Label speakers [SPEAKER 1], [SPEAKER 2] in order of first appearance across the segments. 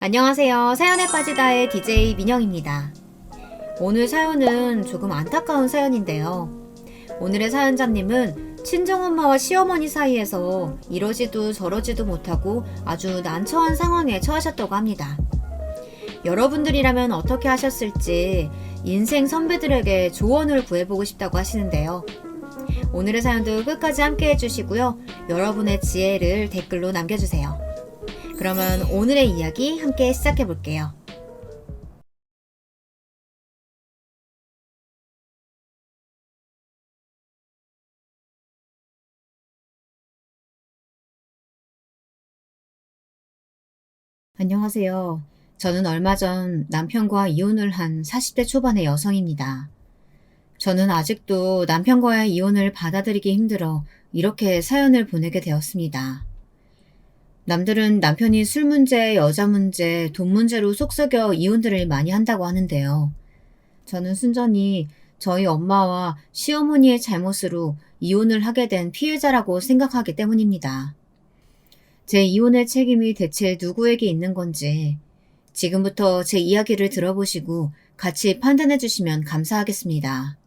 [SPEAKER 1] 안녕하세요. 사연에 빠지다의 DJ 민영입니다. 오늘 사연은 조금 안타까운 사연인데요. 오늘의 사연자님은 친정엄마와 시어머니 사이에서 이러지도 저러지도 못하고 아주 난처한 상황에 처하셨다고 합니다. 여러분들이라면 어떻게 하셨을지 인생 선배들에게 조언을 구해보고 싶다고 하시는데요. 오늘의 사연도 끝까지 함께 해주시고요. 여러분의 지혜를 댓글로 남겨주세요. 그러면 오늘의 이야기 함께 시작해 볼게요. 안녕하세요. 저는 얼마 전 남편과 이혼을 한 40대 초반의 여성입니다. 저는 아직도 남편과의 이혼을 받아들이기 힘들어 이렇게 사연을 보내게 되었습니다. 남들은 남편이 술 문제, 여자 문제, 돈 문제로 속썩여 이혼들을 많이 한다고 하는데요. 저는 순전히 저희 엄마와 시어머니의 잘못으로 이혼을 하게 된 피해자라고 생각하기 때문입니다. 제 이혼의 책임이 대체 누구에게 있는 건지 지금부터 제 이야기를 들어보시고 같이 판단해 주시면 감사하겠습니다.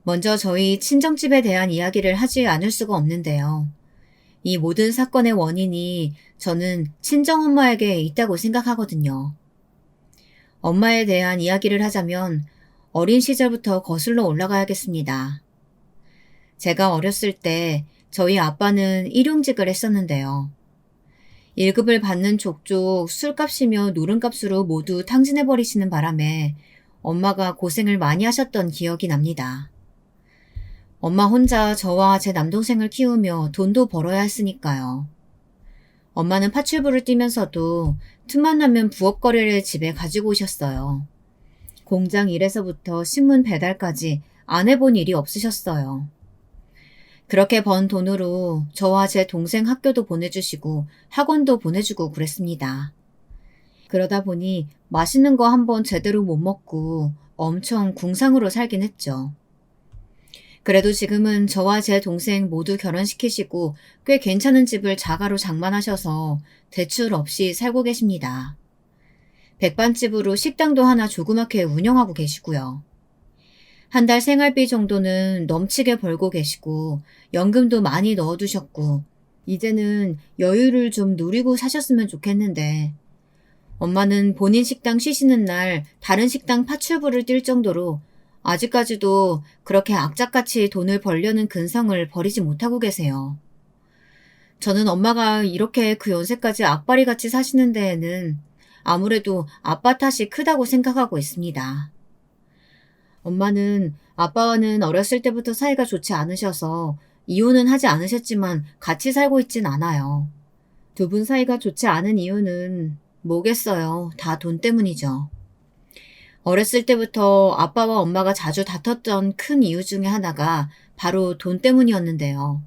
[SPEAKER 1] 먼저 저희 친정집에 대한 이야기를 하지 않을 수가 없는데요. 이 모든 사건의 원인이 저는 친정엄마에게 있다고 생각하거든요. 엄마에 대한 이야기를 하자면 어린 시절부터 거슬러 올라가야겠습니다. 제가 어렸을 때 저희 아빠는 일용직을 했었는데요. 1급을 받는 족족 술값이며 노름값으로 모두 탕진해버리시는 바람에 엄마가 고생을 많이 하셨던 기억이 납니다. 엄마 혼자 저와 제 남동생을 키우며 돈도 벌어야 했으니까요. 엄마는 파출부를 뛰면서도 틈만 나면 부엌거리를 집에 가지고 오셨어요. 공장 일에서부터 신문 배달까지 안 해본 일이 없으셨어요. 그렇게 번 돈으로 저와 제 동생 학교도 보내주시고 학원도 보내주고 그랬습니다. 그러다 보니 맛있는 거 한번 제대로 못 먹고 엄청 궁상으로 살긴 했죠. 그래도 지금은 저와 제 동생 모두 결혼시키시고 꽤 괜찮은 집을 자가로 장만하셔서 대출 없이 살고 계십니다. 백반집으로 식당도 하나 조그맣게 운영하고 계시고요. 한 달 생활비 정도는 넘치게 벌고 계시고 연금도 많이 넣어두셨고 이제는 여유를 좀 누리고 사셨으면 좋겠는데 엄마는 본인 식당 쉬시는 날 다른 식당 파출부를 뛸 정도로 아직까지도 그렇게 악착같이 돈을 벌려는 근성을 버리지 못하고 계세요. 저는 엄마가 이렇게 그 연세까지 악바리같이 사시는 데에는 아무래도 아빠 탓이 크다고 생각하고 있습니다. 엄마는 아빠와는 어렸을 때부터 사이가 좋지 않으셔서 이혼은 하지 않으셨지만 같이 살고 있진 않아요. 두 분 사이가 좋지 않은 이유는 뭐겠어요. 다 돈 때문이죠. 어렸을 때부터 아빠와 엄마가 자주 다퉜던 큰 이유 중에 하나가 바로 돈 때문이었는데요.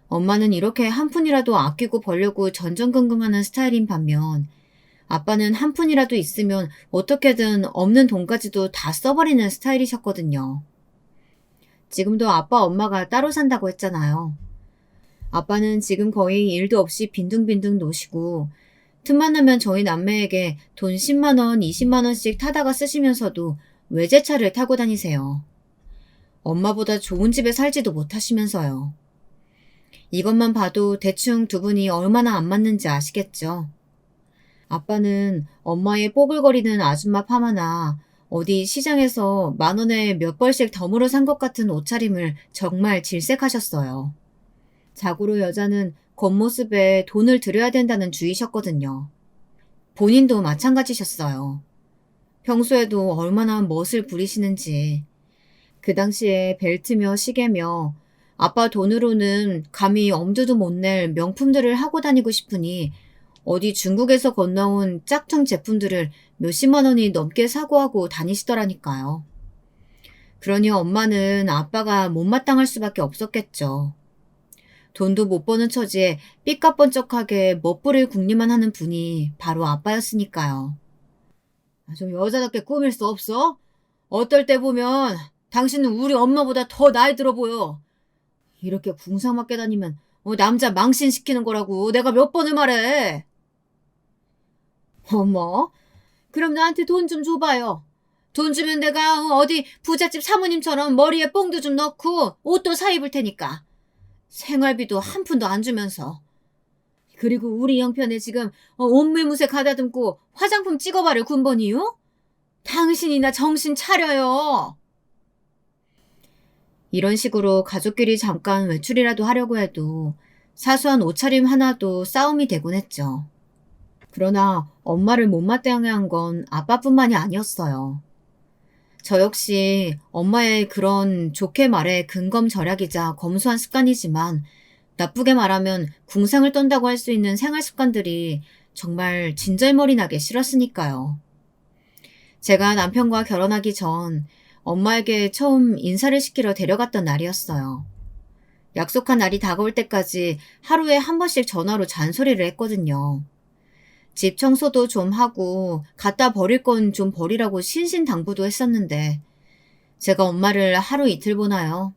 [SPEAKER 1] 엄마는 이렇게 한 푼이라도 아끼고 벌려고 전전긍긍하는 스타일인 반면 아빠는 한 푼이라도 있으면 어떻게든 없는 돈까지도 다 써버리는 스타일이셨거든요. 지금도 아빠 엄마가 따로 산다고 했잖아요. 아빠는 지금 거의 일도 없이 빈둥빈둥 노시고 틈만 나면 저희 남매에게 돈 10만 원, 20만 원씩 타다가 쓰시면서도 외제차를 타고 다니세요. 엄마보다 좋은 집에 살지도 못하시면서요. 이것만 봐도 대충 두 분이 얼마나 안 맞는지 아시겠죠? 아빠는 엄마의 뽀글거리는 아줌마 파마나 어디 시장에서 10,000원에 몇 벌씩 덤으로 산 것 같은 옷차림을 정말 질색하셨어요. 자고로 여자는 겉모습에 돈을 들여야 된다는 주의셨거든요. 본인도 마찬가지셨어요. 평소에도 얼마나 멋을 부리시는지. 그 당시에 벨트며 시계며 아빠 돈으로는 감히 엄두도 못 낼 명품들을 하고 다니고 싶으니 어디 중국에서 건너온 짝퉁 제품들을 몇십만 원이 넘게 사고 하고 다니시더라니까요. 그러니 엄마는 아빠가 못마땅할 수밖에 없었겠죠. 돈도 못 버는 처지에 삐까뻔쩍하게 멋부릴 궁리만 하는 분이 바로 아빠였으니까요. 좀 여자답게 꾸밀 수 없어? 어떨 때 보면 당신은 우리 엄마보다 더 나이 들어 보여. 이렇게 궁상맞게 다니면 남자 망신시키는 거라고 내가 몇 번을 말해. 어머, 그럼 나한테 돈 좀 줘봐요. 돈 주면 내가 어디 부잣집 사모님처럼 머리에 뽕도 좀 넣고 옷도 사 입을 테니까. 생활비도 한 푼도 안 주면서. 그리고 우리 형편에 지금 옷매무새 가다듬고 화장품 찍어바를 군번이요? 당신이나 정신 차려요. 이런 식으로 가족끼리 잠깐 외출이라도 하려고 해도 사소한 옷차림 하나도 싸움이 되곤 했죠. 그러나 엄마를 못마땅해 한 건 아빠뿐만이 아니었어요. 저 역시 엄마의 그런 좋게 말해 근검절약이자 검소한 습관이지만 나쁘게 말하면 궁상을 떤다고 할 수 있는 생활 습관들이 정말 진절머리 나게 싫었으니까요. 제가 남편과 결혼하기 전 엄마에게 처음 인사를 시키러 데려갔던 날이었어요. 약속한 날이 다가올 때까지 하루에 한 번씩 전화로 잔소리를 했거든요. 집 청소도 좀 하고 갖다 버릴 건 좀 버리라고 신신당부도 했었는데 제가 엄마를 하루 이틀 보나요?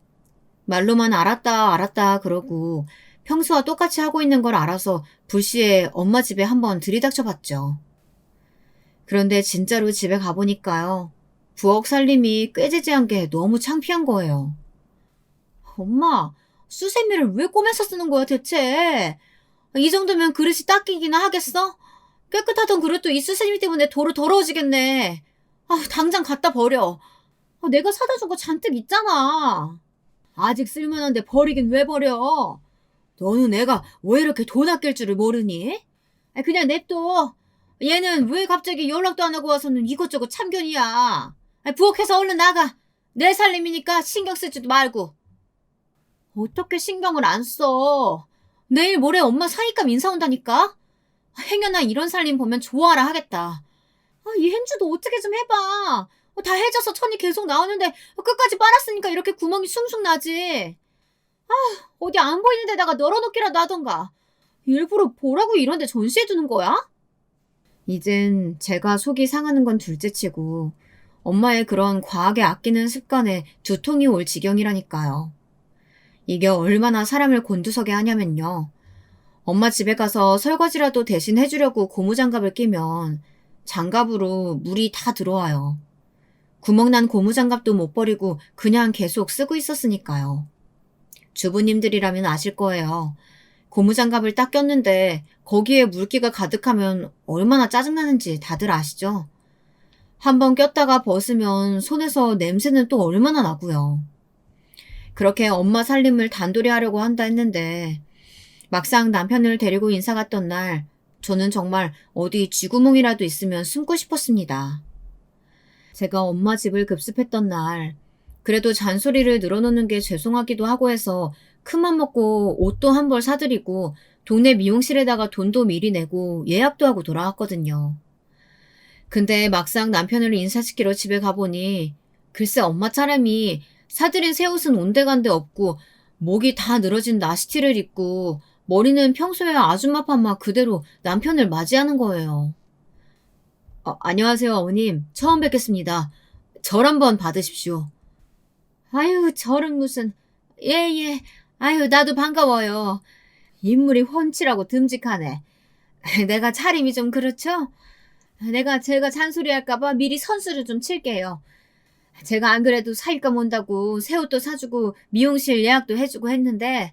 [SPEAKER 1] 말로만 알았다 알았다 그러고 평소와 똑같이 하고 있는 걸 알아서 불시에 엄마 집에 한번 들이닥쳐 봤죠. 그런데 진짜로 집에 가보니까요. 부엌 살림이 꾀지지한 게 너무 창피한 거예요. 엄마, 수세미를 왜 꼬매서 쓰는 거야 대체? 이 정도면 그릇이 닦이기나 하겠어? 깨끗하던 그릇도 이 수세미 때문에 도로 더러워지겠네. 아, 당장 갖다 버려. 내가 사다 준 거 잔뜩 있잖아. 아직 쓸만한데 버리긴 왜 버려? 너는 애가 왜 이렇게 돈 아낄 줄을 모르니? 그냥 냅둬. 얘는 왜 갑자기 연락도 안 하고 와서는 이것저것 참견이야. 부엌에서 얼른 나가. 내 살림이니까 신경 쓰지도 말고. 어떻게 신경을 안 써? 내일 모레 엄마 사익감 인사 온다니까? 행여나 이런 살림 보면 좋아라 하겠다. 이 행주도 어떻게 좀 해봐. 다 해져서 천이 계속 나오는데 끝까지 빨았으니까 이렇게 구멍이 숭숭 나지. 어디 안 보이는 데다가 널어놓기라도 하던가. 일부러 보라고 이런 데 전시해두는 거야? 이젠 제가 속이 상하는 건 둘째치고 엄마의 그런 과하게 아끼는 습관에 두통이 올 지경이라니까요. 이게 얼마나 사람을 곤두서게 하냐면요. 엄마 집에 가서 설거지라도 대신 해주려고 고무장갑을 끼면 장갑으로 물이 다 들어와요. 구멍난 고무장갑도 못 버리고 그냥 계속 쓰고 있었으니까요. 주부님들이라면 아실 거예요. 고무장갑을 딱 꼈는데 거기에 물기가 가득하면 얼마나 짜증나는지 다들 아시죠? 한번 꼈다가 벗으면 손에서 냄새는 또 얼마나 나고요. 그렇게 엄마 살림을 단돌이 하려고 한다 했는데 막상 남편을 데리고 인사 갔던 날 저는 정말 어디 쥐구멍이라도 있으면 숨고 싶었습니다. 제가 엄마 집을 급습했던 날 그래도 잔소리를 늘어놓는 게 죄송하기도 하고 해서 큰맘 먹고 옷도 한 벌 사드리고 동네 미용실에다가 돈도 미리 내고 예약도 하고 돌아왔거든요. 근데 막상 남편을 인사시키러 집에 가보니 글쎄 엄마 차림이 사들인 새 옷은 온데간데 없고 목이 다 늘어진 나시티를 입고 머리는 평소에 아줌마 파마 그대로 남편을 맞이하는 거예요. 안녕하세요 어머님. 처음 뵙겠습니다. 절 한번 받으십시오. 아유 절은 무슨. 예. 아유 나도 반가워요. 인물이 훤칠하고 듬직하네. 내가 차림이 좀 그렇죠? 제가 잔소리할까봐 미리 선수를 좀 칠게요. 제가 안 그래도 사입감 온다고 새 옷도 사주고 미용실 예약도 해주고 했는데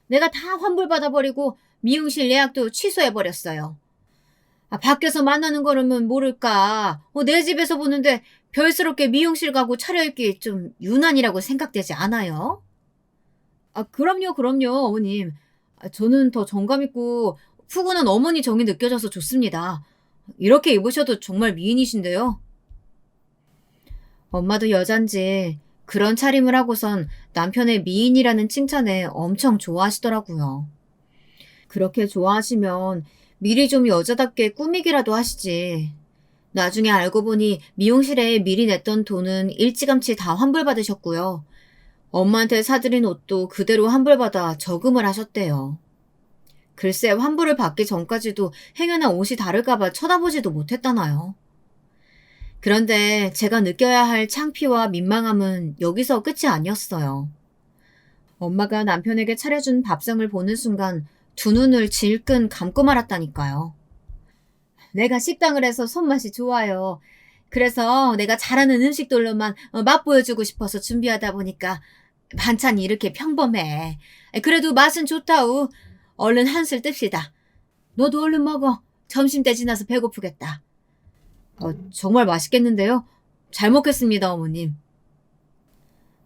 [SPEAKER 1] 내가 다 환불받아버리고 미용실 예약도 취소해버렸어요. 밖에서 만나는 거라면 모를까. 내 집에서 보는데 별스럽게 미용실 가고 차려입기 좀 유난이라고 생각되지 않아요? 그럼요, 어머님. 저는 더 정감 있고 푸근한 어머니 정이 느껴져서 좋습니다. 이렇게 입으셔도 정말 미인이신데요. 엄마도 여잔지 그런 차림을 하고선 남편의 미인이라는 칭찬에 엄청 좋아하시더라고요. 그렇게 좋아하시면 미리 좀 여자답게 꾸미기라도 하시지. 나중에 알고 보니 미용실에 미리 냈던 돈은 일찌감치 다 환불받으셨고요. 엄마한테 사드린 옷도 그대로 환불받아 저금을 하셨대요. 글쎄 환불을 받기 전까지도 행여나 옷이 다를까봐 쳐다보지도 못했다나요. 그런데 제가 느껴야 할 창피와 민망함은 여기서 끝이 아니었어요. 엄마가 남편에게 차려준 밥상을 보는 순간 두 눈을 질끈 감고 말았다니까요. 내가 식당을 해서 손맛이 좋아요. 그래서 내가 잘하는 음식들로만 맛보여주고 싶어서 준비하다 보니까 반찬이 이렇게 평범해. 그래도 맛은 좋다우. 얼른 한술 뜹시다. 너도 얼른 먹어. 점심때 지나서 배고프겠다. 정말 맛있겠는데요? 잘 먹겠습니다, 어머님.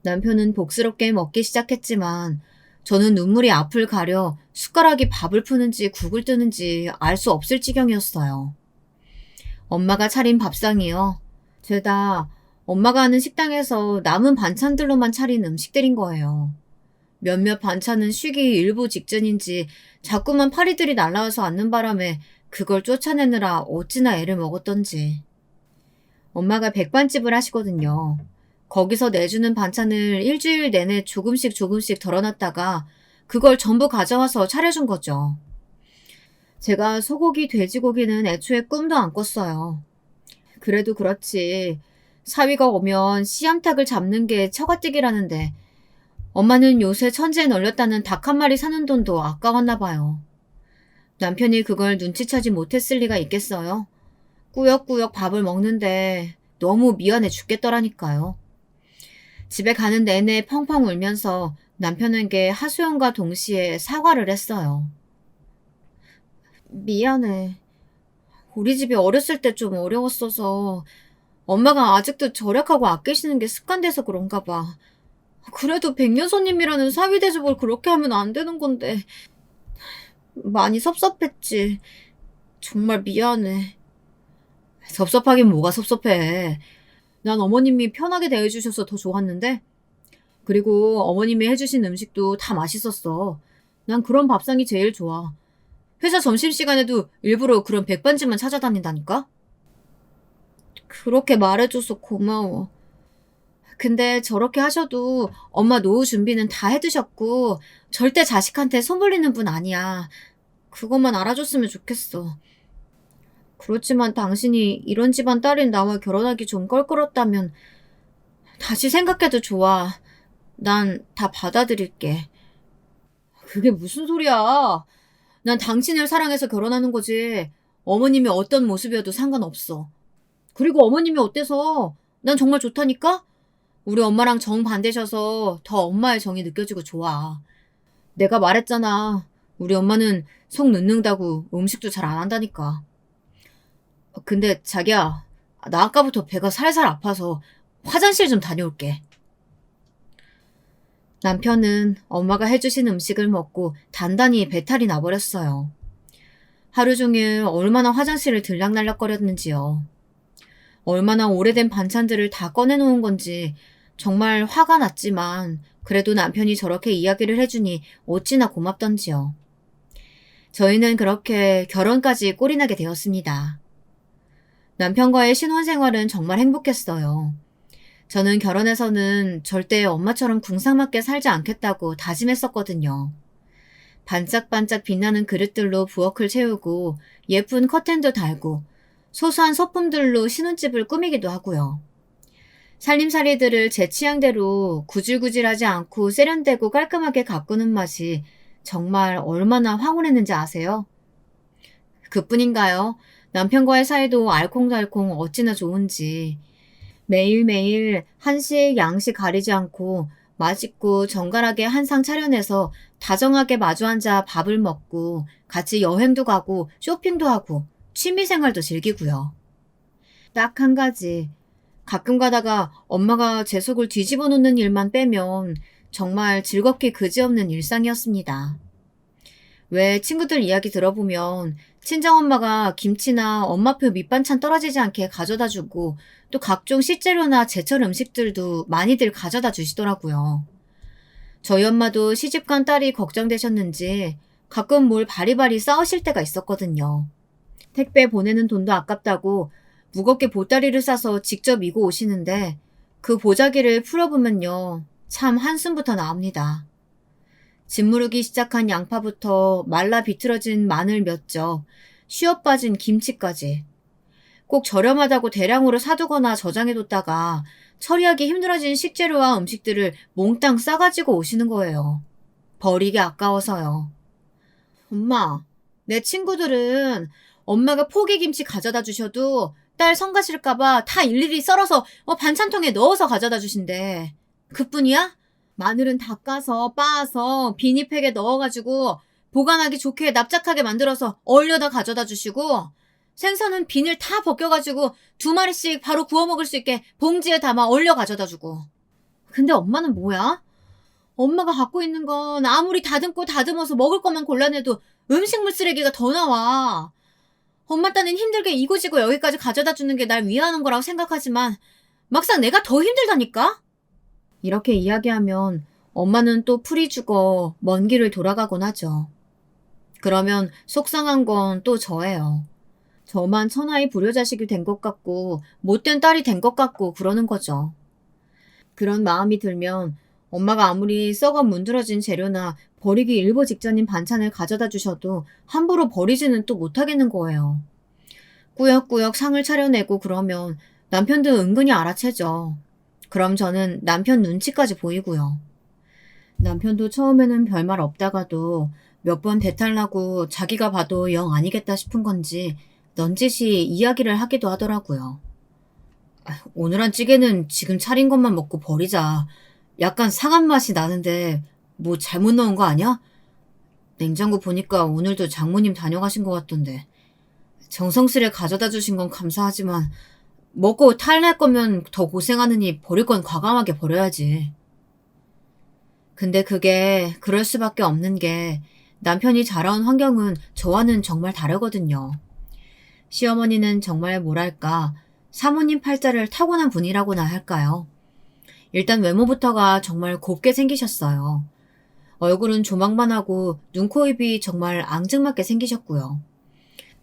[SPEAKER 1] 남편은 복스럽게 먹기 시작했지만 저는 눈물이 앞을 가려 숟가락이 밥을 푸는지 국을 뜨는지 알 수 없을 지경이었어요. 엄마가 차린 밥상이요. 죄다 엄마가 하는 식당에서 남은 반찬들로만 차린 음식들인 거예요. 몇몇 반찬은 쉬기 일부 직전인지 자꾸만 파리들이 날라와서 앉는 바람에 그걸 쫓아내느라 어찌나 애를 먹었던지. 엄마가 백반집을 하시거든요. 거기서 내주는 반찬을 일주일 내내 조금씩 조금씩 덜어놨다가 그걸 전부 가져와서 차려준 거죠. 제가 소고기, 돼지고기는 애초에 꿈도 안 꿨어요. 그래도 그렇지. 사위가 오면 씨암탉을 잡는 게 처가뛰기라는데 엄마는 요새 천재에 널렸다는 닭 한 마리 사는 돈도 아까웠나 봐요. 남편이 그걸 눈치채지 못했을 리가 있겠어요? 꾸역꾸역 밥을 먹는데 너무 미안해 죽겠더라니까요. 집에 가는 내내 펑펑 울면서 남편에게 하소연과 동시에 사과를 했어요. 미안해. 우리 집이 어렸을 때 좀 어려웠어서 엄마가 아직도 절약하고 아끼시는 게 습관돼서 그런가 봐. 그래도 백년 손님이라는 사위 대접을 그렇게 하면 안 되는 건데 많이 섭섭했지. 정말 미안해. 섭섭하긴 뭐가 섭섭해. 난 어머님이 편하게 대해주셔서 더 좋았는데? 그리고 어머님이 해주신 음식도 다 맛있었어. 난 그런 밥상이 제일 좋아. 회사 점심시간에도 일부러 그런 백반집만 찾아다닌다니까? 그렇게 말해줘서 고마워. 근데 저렇게 하셔도 엄마 노후 준비는 다 해두셨고 절대 자식한테 손 벌리는 분 아니야. 그것만 알아줬으면 좋겠어. 그렇지만 당신이 이런 집안 딸인 나와 결혼하기 좀 껄끄럽다면 다시 생각해도 좋아. 난 다 받아들일게. 그게 무슨 소리야. 난 당신을 사랑해서 결혼하는 거지. 어머님이 어떤 모습이어도 상관없어. 그리고 어머님이 어때서? 난 정말 좋다니까? 우리 엄마랑 정반대셔서 더 엄마의 정이 느껴지고 좋아. 내가 말했잖아. 우리 엄마는 속 늦는다고 음식도 잘 안 한다니까. 근데 자기야, 나 아까부터 배가 살살 아파서 화장실 좀 다녀올게. 남편은 엄마가 해주신 음식을 먹고 단단히 배탈이 나버렸어요. 하루 종일 얼마나 화장실을 들락날락거렸는지요. 얼마나 오래된 반찬들을 다 꺼내놓은 건지 정말 화가 났지만 그래도 남편이 저렇게 이야기를 해주니 어찌나 고맙던지요. 저희는 그렇게 결혼까지 꼴이 나게 되었습니다. 남편과의 신혼생활은 정말 행복했어요. 저는 결혼해서는 절대 엄마처럼 궁상맞게 살지 않겠다고 다짐했었거든요. 반짝반짝 빛나는 그릇들로 부엌을 채우고 예쁜 커튼도 달고 소소한 소품들로 신혼집을 꾸미기도 하고요. 살림살이들을 제 취향대로 구질구질하지 않고 세련되고 깔끔하게 가꾸는 맛이 정말 얼마나 황홀했는지 아세요? 그뿐인가요? 남편과의 사이도 알콩달콩 어찌나 좋은지 매일매일 한식 양식 가리지 않고 맛있고 정갈하게 한 상 차려내서 다정하게 마주 앉아 밥을 먹고 같이 여행도 가고 쇼핑도 하고 취미생활도 즐기고요. 딱 한 가지. 가끔 가다가 엄마가 제 속을 뒤집어 놓는 일만 빼면 정말 즐겁게 그지없는 일상이었습니다. 왜 친구들 이야기 들어보면 친정엄마가 김치나 엄마표 밑반찬 떨어지지 않게 가져다 주고 또 각종 식재료나 제철 음식들도 많이들 가져다 주시더라고요. 저희 엄마도 시집간 딸이 걱정되셨는지 가끔 뭘 바리바리 싸우실 때가 있었거든요. 택배 보내는 돈도 아깝다고 무겁게 보따리를 싸서 직접 이고 오시는데 그 보자기를 풀어보면요. 참 한숨부터 나옵니다. 짓무르기 시작한 양파부터 말라 비틀어진 마늘 몇 적, 쉬어 빠진 김치까지. 꼭 저렴하다고 대량으로 사두거나 저장해뒀다가 처리하기 힘들어진 식재료와 음식들을 몽땅 싸가지고 오시는 거예요. 버리기 아까워서요. 엄마, 내 친구들은 엄마가 포기김치 가져다 주셔도 딸 성가실까봐 다 일일이 썰어서 반찬통에 넣어서 가져다 주신대. 그뿐이야? 마늘은 다 까서 빻아서 비닐팩에 넣어가지고 보관하기 좋게 납작하게 만들어서 얼려다 가져다 주시고, 생선은 비닐 다 벗겨가지고 2마리씩 바로 구워 먹을 수 있게 봉지에 담아 얼려 가져다 주고. 근데 엄마는 뭐야? 엄마가 갖고 있는 건 아무리 다듬고 다듬어서 먹을 것만 골라내도 음식물 쓰레기가 더 나와. 엄마 딴엔 힘들게 이고지고 여기까지 가져다 주는 게 날 위하는 거라고 생각하지만 막상 내가 더 힘들다니까? 이렇게 이야기하면 엄마는 또 풀이 죽어 먼 길을 돌아가곤 하죠. 그러면 속상한 건 또 저예요. 저만 천하의 불효자식이 된 것 같고 못된 딸이 된 것 같고 그러는 거죠. 그런 마음이 들면 엄마가 아무리 썩어 문드러진 재료나 버리기 일보 직전인 반찬을 가져다 주셔도 함부로 버리지는 또 못하겠는 거예요. 꾸역꾸역 상을 차려내고 그러면 남편도 은근히 알아채죠. 그럼 저는 남편 눈치까지 보이고요. 남편도 처음에는 별말 없다가도 몇 번 배탈나고 자기가 봐도 영 아니겠다 싶은 건지 넌지시 이야기를 하기도 하더라고요. 오늘 한 찌개는 지금 차린 것만 먹고 버리자. 약간 상한 맛이 나는데 뭐 잘못 넣은 거 아니야? 냉장고 보니까 오늘도 장모님 다녀가신 것 같던데. 정성스레 가져다 주신 건 감사하지만 먹고 탈날 거면 더 고생하느니 버릴 건 과감하게 버려야지. 근데 그게 그럴 수밖에 없는 게 남편이 자라온 환경은 저와는 정말 다르거든요. 시어머니는 정말 뭐랄까 사모님 팔자를 타고난 분이라고나 할까요? 일단 외모부터가 정말 곱게 생기셨어요. 얼굴은 조망만하고 눈, 코, 입이 정말 앙증맞게 생기셨고요.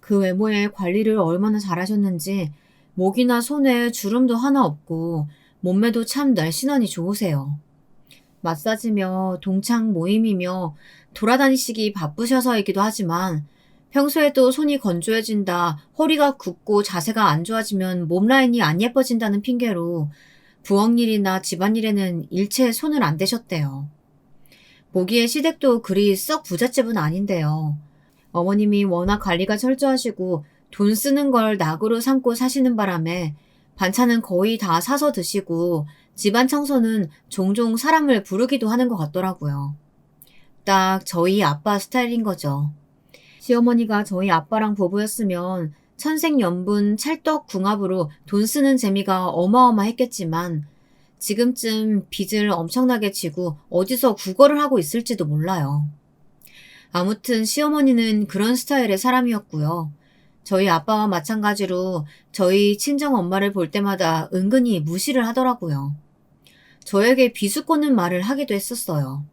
[SPEAKER 1] 그 외모에 관리를 얼마나 잘하셨는지 목이나 손에 주름도 하나 없고 몸매도 참 날씬하니 좋으세요. 마사지며 동창 모임이며 돌아다니시기 바쁘셔서이기도 하지만 평소에도 손이 건조해진다, 허리가 굽고 자세가 안 좋아지면 몸 라인이 안 예뻐진다는 핑계로 부엌일이나 집안일에는 일체 손을 안 대셨대요. 보기에 시댁도 그리 썩 부잣집은 아닌데요. 어머님이 워낙 관리가 철저하시고 돈 쓰는 걸 낙으로 삼고 사시는 바람에 반찬은 거의 다 사서 드시고 집안 청소는 종종 사람을 부르기도 하는 것 같더라고요. 딱 저희 아빠 스타일인 거죠. 시어머니가 저희 아빠랑 부부였으면 천생연분 찰떡궁합으로 돈 쓰는 재미가 어마어마했겠지만 지금쯤 빚을 엄청나게 지고 어디서 구걸을 하고 있을지도 몰라요. 아무튼 시어머니는 그런 스타일의 사람이었고요. 저희 아빠와 마찬가지로 저희 친정엄마를 볼 때마다 은근히 무시를 하더라고요. 저에게 비수꽂는 말을 하기도 했었어요.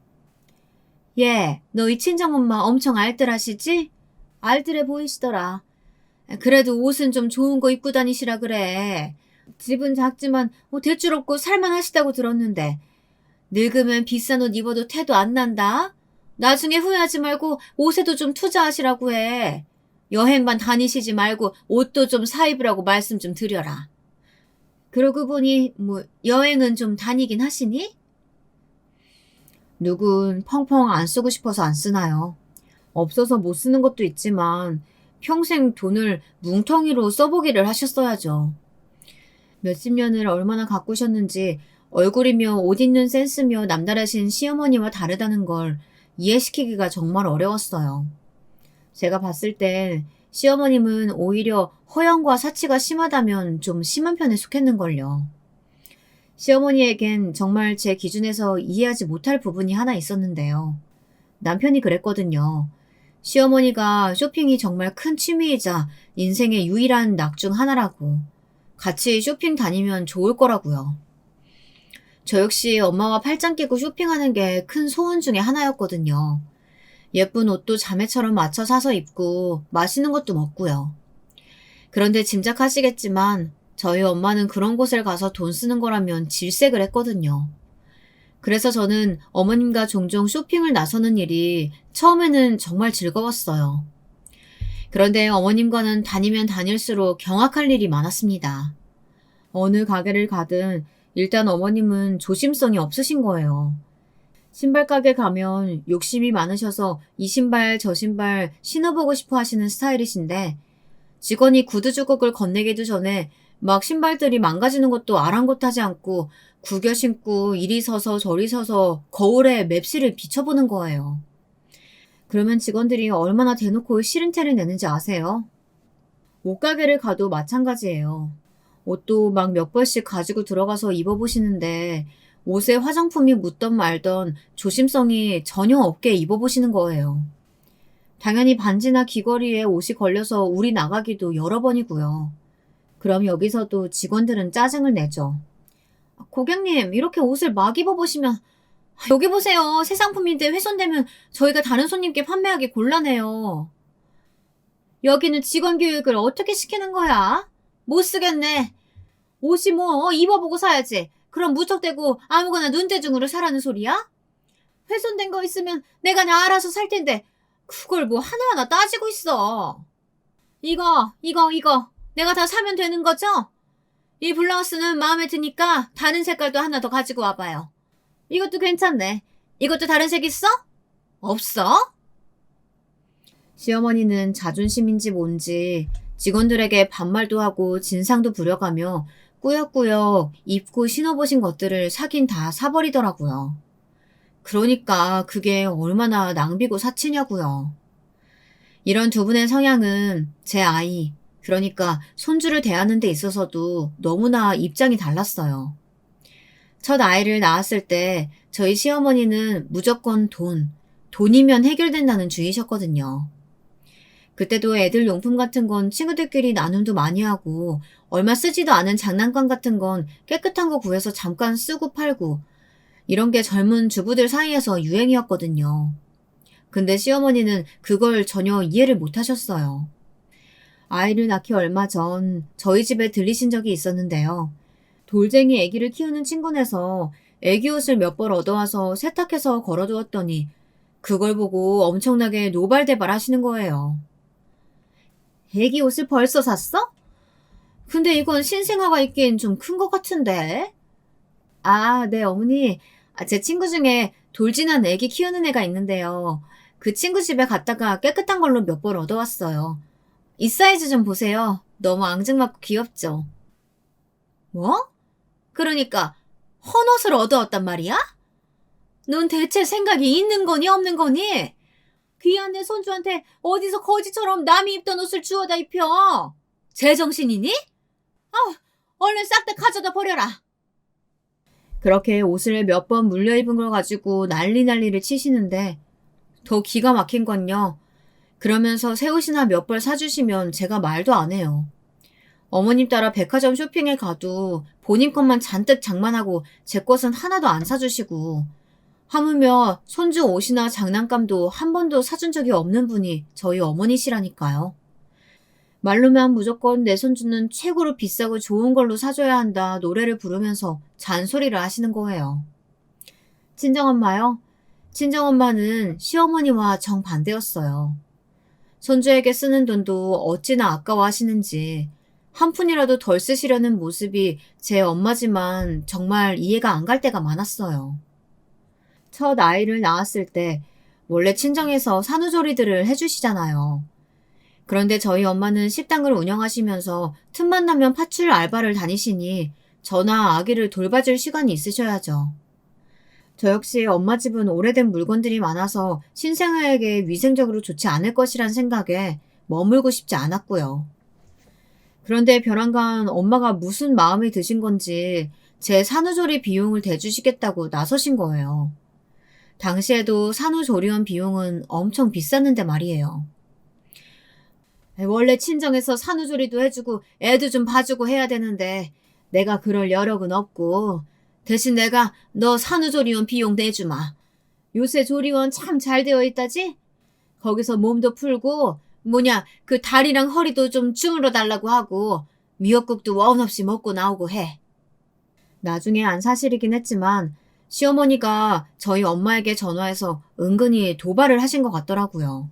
[SPEAKER 1] 얘, 너희 친정엄마 엄청 알뜰하시지? 알뜰해 보이시더라. 그래도 옷은 좀 좋은 거 입고 다니시라 그래. 집은 작지만 대출 없고 살만하시다고 들었는데 늙으면 비싼 옷 입어도 태도 안 난다? 나중에 후회하지 말고 옷에도 좀 투자하시라고 해. 여행만 다니시지 말고 옷도 좀 사입으라고 말씀 좀 드려라. 그러고 보니 여행은 좀 다니긴 하시니? 누군 펑펑 안 쓰고 싶어서 안 쓰나요? 없어서 못 쓰는 것도 있지만 평생 돈을 뭉텅이로 써보기를 하셨어야죠. 몇십 년을 얼마나 가꾸셨는지 얼굴이며 옷 입는 센스며 남다르신 시어머니와 다르다는 걸 이해시키기가 정말 어려웠어요. 제가 봤을 땐 시어머님은 오히려 허영과 사치가 심하다면 좀 심한 편에 속했는걸요. 시어머니에겐 정말 제 기준에서 이해하지 못할 부분이 하나 있었는데요. 남편이 그랬거든요. 시어머니가 쇼핑이 정말 큰 취미이자 인생의 유일한 낙 중 하나라고. 같이 쇼핑 다니면 좋을 거라고요. 저 역시 엄마와 팔짱 끼고 쇼핑하는 게 큰 소원 중에 하나였거든요. 예쁜 옷도 자매처럼 맞춰 사서 입고 맛있는 것도 먹고요. 그런데 짐작하시겠지만 저희 엄마는 그런 곳을 가서 돈 쓰는 거라면 질색을 했거든요. 그래서 저는 어머님과 종종 쇼핑을 나서는 일이 처음에는 정말 즐거웠어요. 그런데 어머님과는 다니면 다닐수록 경악할 일이 많았습니다. 어느 가게를 가든 일단 어머님은 조심성이 없으신 거예요. 신발 가게 가면 욕심이 많으셔서 이 신발 저 신발 신어보고 싶어 하시는 스타일이신데 직원이 구두주걱을 건네기도 전에 막 신발들이 망가지는 것도 아랑곳하지 않고 구겨 신고 이리 서서 저리 서서 거울에 맵시를 비춰보는 거예요. 그러면 직원들이 얼마나 대놓고 싫은 티를 내는지 아세요? 옷가게를 가도 마찬가지예요. 옷도 막 몇 벌씩 가지고 들어가서 입어보시는데 옷에 화장품이 묻던 말던 조심성이 전혀 없게 입어보시는 거예요. 당연히 반지나 귀걸이에 옷이 걸려서 울이 나가기도 여러 번이고요. 그럼 여기서도 직원들은 짜증을 내죠. 고객님, 이렇게 옷을 막 입어보시면 여기 보세요. 새 상품인데 훼손되면 저희가 다른 손님께 판매하기 곤란해요. 여기는 직원 교육을 어떻게 시키는 거야? 못 쓰겠네. 옷이 뭐 입어보고 사야지. 그럼 무턱대고 아무거나 눈대중으로 사라는 소리야? 훼손된 거 있으면 내가 다 알아서 살 텐데 그걸 뭐 하나하나 따지고 있어. 이거 내가 다 사면 되는 거죠? 이 블라우스는 마음에 드니까 다른 색깔도 하나 더 가지고 와봐요. 이것도 괜찮네. 이것도 다른 색 있어? 없어? 시어머니는 자존심인지 뭔지 직원들에게 반말도 하고 진상도 부려가며 꾸역꾸역 입고 신어보신 것들을 사긴 다 사버리더라고요. 그러니까 그게 얼마나 낭비고 사치냐고요. 이런 두 분의 성향은 제 아이, 그러니까 손주를 대하는 데 있어서도 너무나 입장이 달랐어요. 첫 아이를 낳았을 때 저희 시어머니는 무조건 돈이면 해결된다는 주의셨거든요. 그때도 애들 용품 같은 건 친구들끼리 나눔도 많이 하고 얼마 쓰지도 않은 장난감 같은 건 깨끗한 거 구해서 잠깐 쓰고 팔고 이런 게 젊은 주부들 사이에서 유행이었거든요. 근데 시어머니는 그걸 전혀 이해를 못 하셨어요. 아이를 낳기 얼마 전 저희 집에 들리신 적이 있었는데요. 돌쟁이 아기를 키우는 친구네서 아기 옷을 몇 벌 얻어와서 세탁해서 걸어두었더니 그걸 보고 엄청나게 노발대발 하시는 거예요. 아기 옷을 벌써 샀어? 근데 이건 신생아가 입기엔 좀 큰 것 같은데? 아, 네, 어머니. 제 친구 중에 돌진한 아기 키우는 애가 있는데요. 그 친구 집에 갔다가 깨끗한 걸로 몇 벌 얻어왔어요. 이 사이즈 좀 보세요. 너무 앙증맞고 귀엽죠? 뭐? 그러니까 헌옷을 얻어왔단 말이야? 넌 대체 생각이 있는 거니 없는 거니? 귀한 내 손주한테 어디서 거지처럼 남이 입던 옷을 주워다 입혀. 제정신이니? 얼른 싹 다 가져다 버려라. 그렇게 옷을 몇 번 물려 입은 걸 가지고 난리를 치시는데 더 기가 막힌 건요. 그러면서 새 옷이나 몇 벌 사주시면 제가 말도 안 해요. 어머님 따라 백화점 쇼핑에 가도 본인 것만 잔뜩 장만하고 제 것은 하나도 안 사주시고 하물며 손주 옷이나 장난감도 한 번도 사준 적이 없는 분이 저희 어머니시라니까요. 말로만 무조건 내 손주는 최고로 비싸고 좋은 걸로 사줘야 한다 노래를 부르면서 잔소리를 하시는 거예요. 친정엄마요? 친정엄마는 시어머니와 정반대였어요. 손주에게 쓰는 돈도 어찌나 아까워하시는지 한 푼이라도 덜 쓰시려는 모습이 제 엄마지만 정말 이해가 안 갈 때가 많았어요. 첫 아이를 낳았을 때 원래 친정에서 산후조리들을 해주시잖아요. 그런데 저희 엄마는 식당을 운영하시면서 틈만 나면 파출 알바를 다니시니 저나 아기를 돌봐줄 시간이 있으셔야죠. 저 역시 엄마 집은 오래된 물건들이 많아서 신생아에게 위생적으로 좋지 않을 것이란 생각에 머물고 싶지 않았고요. 그런데 벼랑간 엄마가 무슨 마음이 드신 건지 제 산후조리 비용을 대주시겠다고 나서신 거예요. 당시에도 산후조리원 비용은 엄청 비쌌는데 말이에요. 원래 친정에서 산후조리도 해주고 애도 좀 봐주고 해야 되는데 내가 그럴 여력은 없고 대신 내가 너 산후조리원 비용 내주마. 요새 조리원 참 잘 되어 있다지? 거기서 몸도 풀고 그 다리랑 허리도 좀 주물러 달라고 하고 미역국도 원 없이 먹고 나오고 해. 나중에 안 사실이긴 했지만 시어머니가 저희 엄마에게 전화해서 은근히 도발을 하신 것 같더라고요.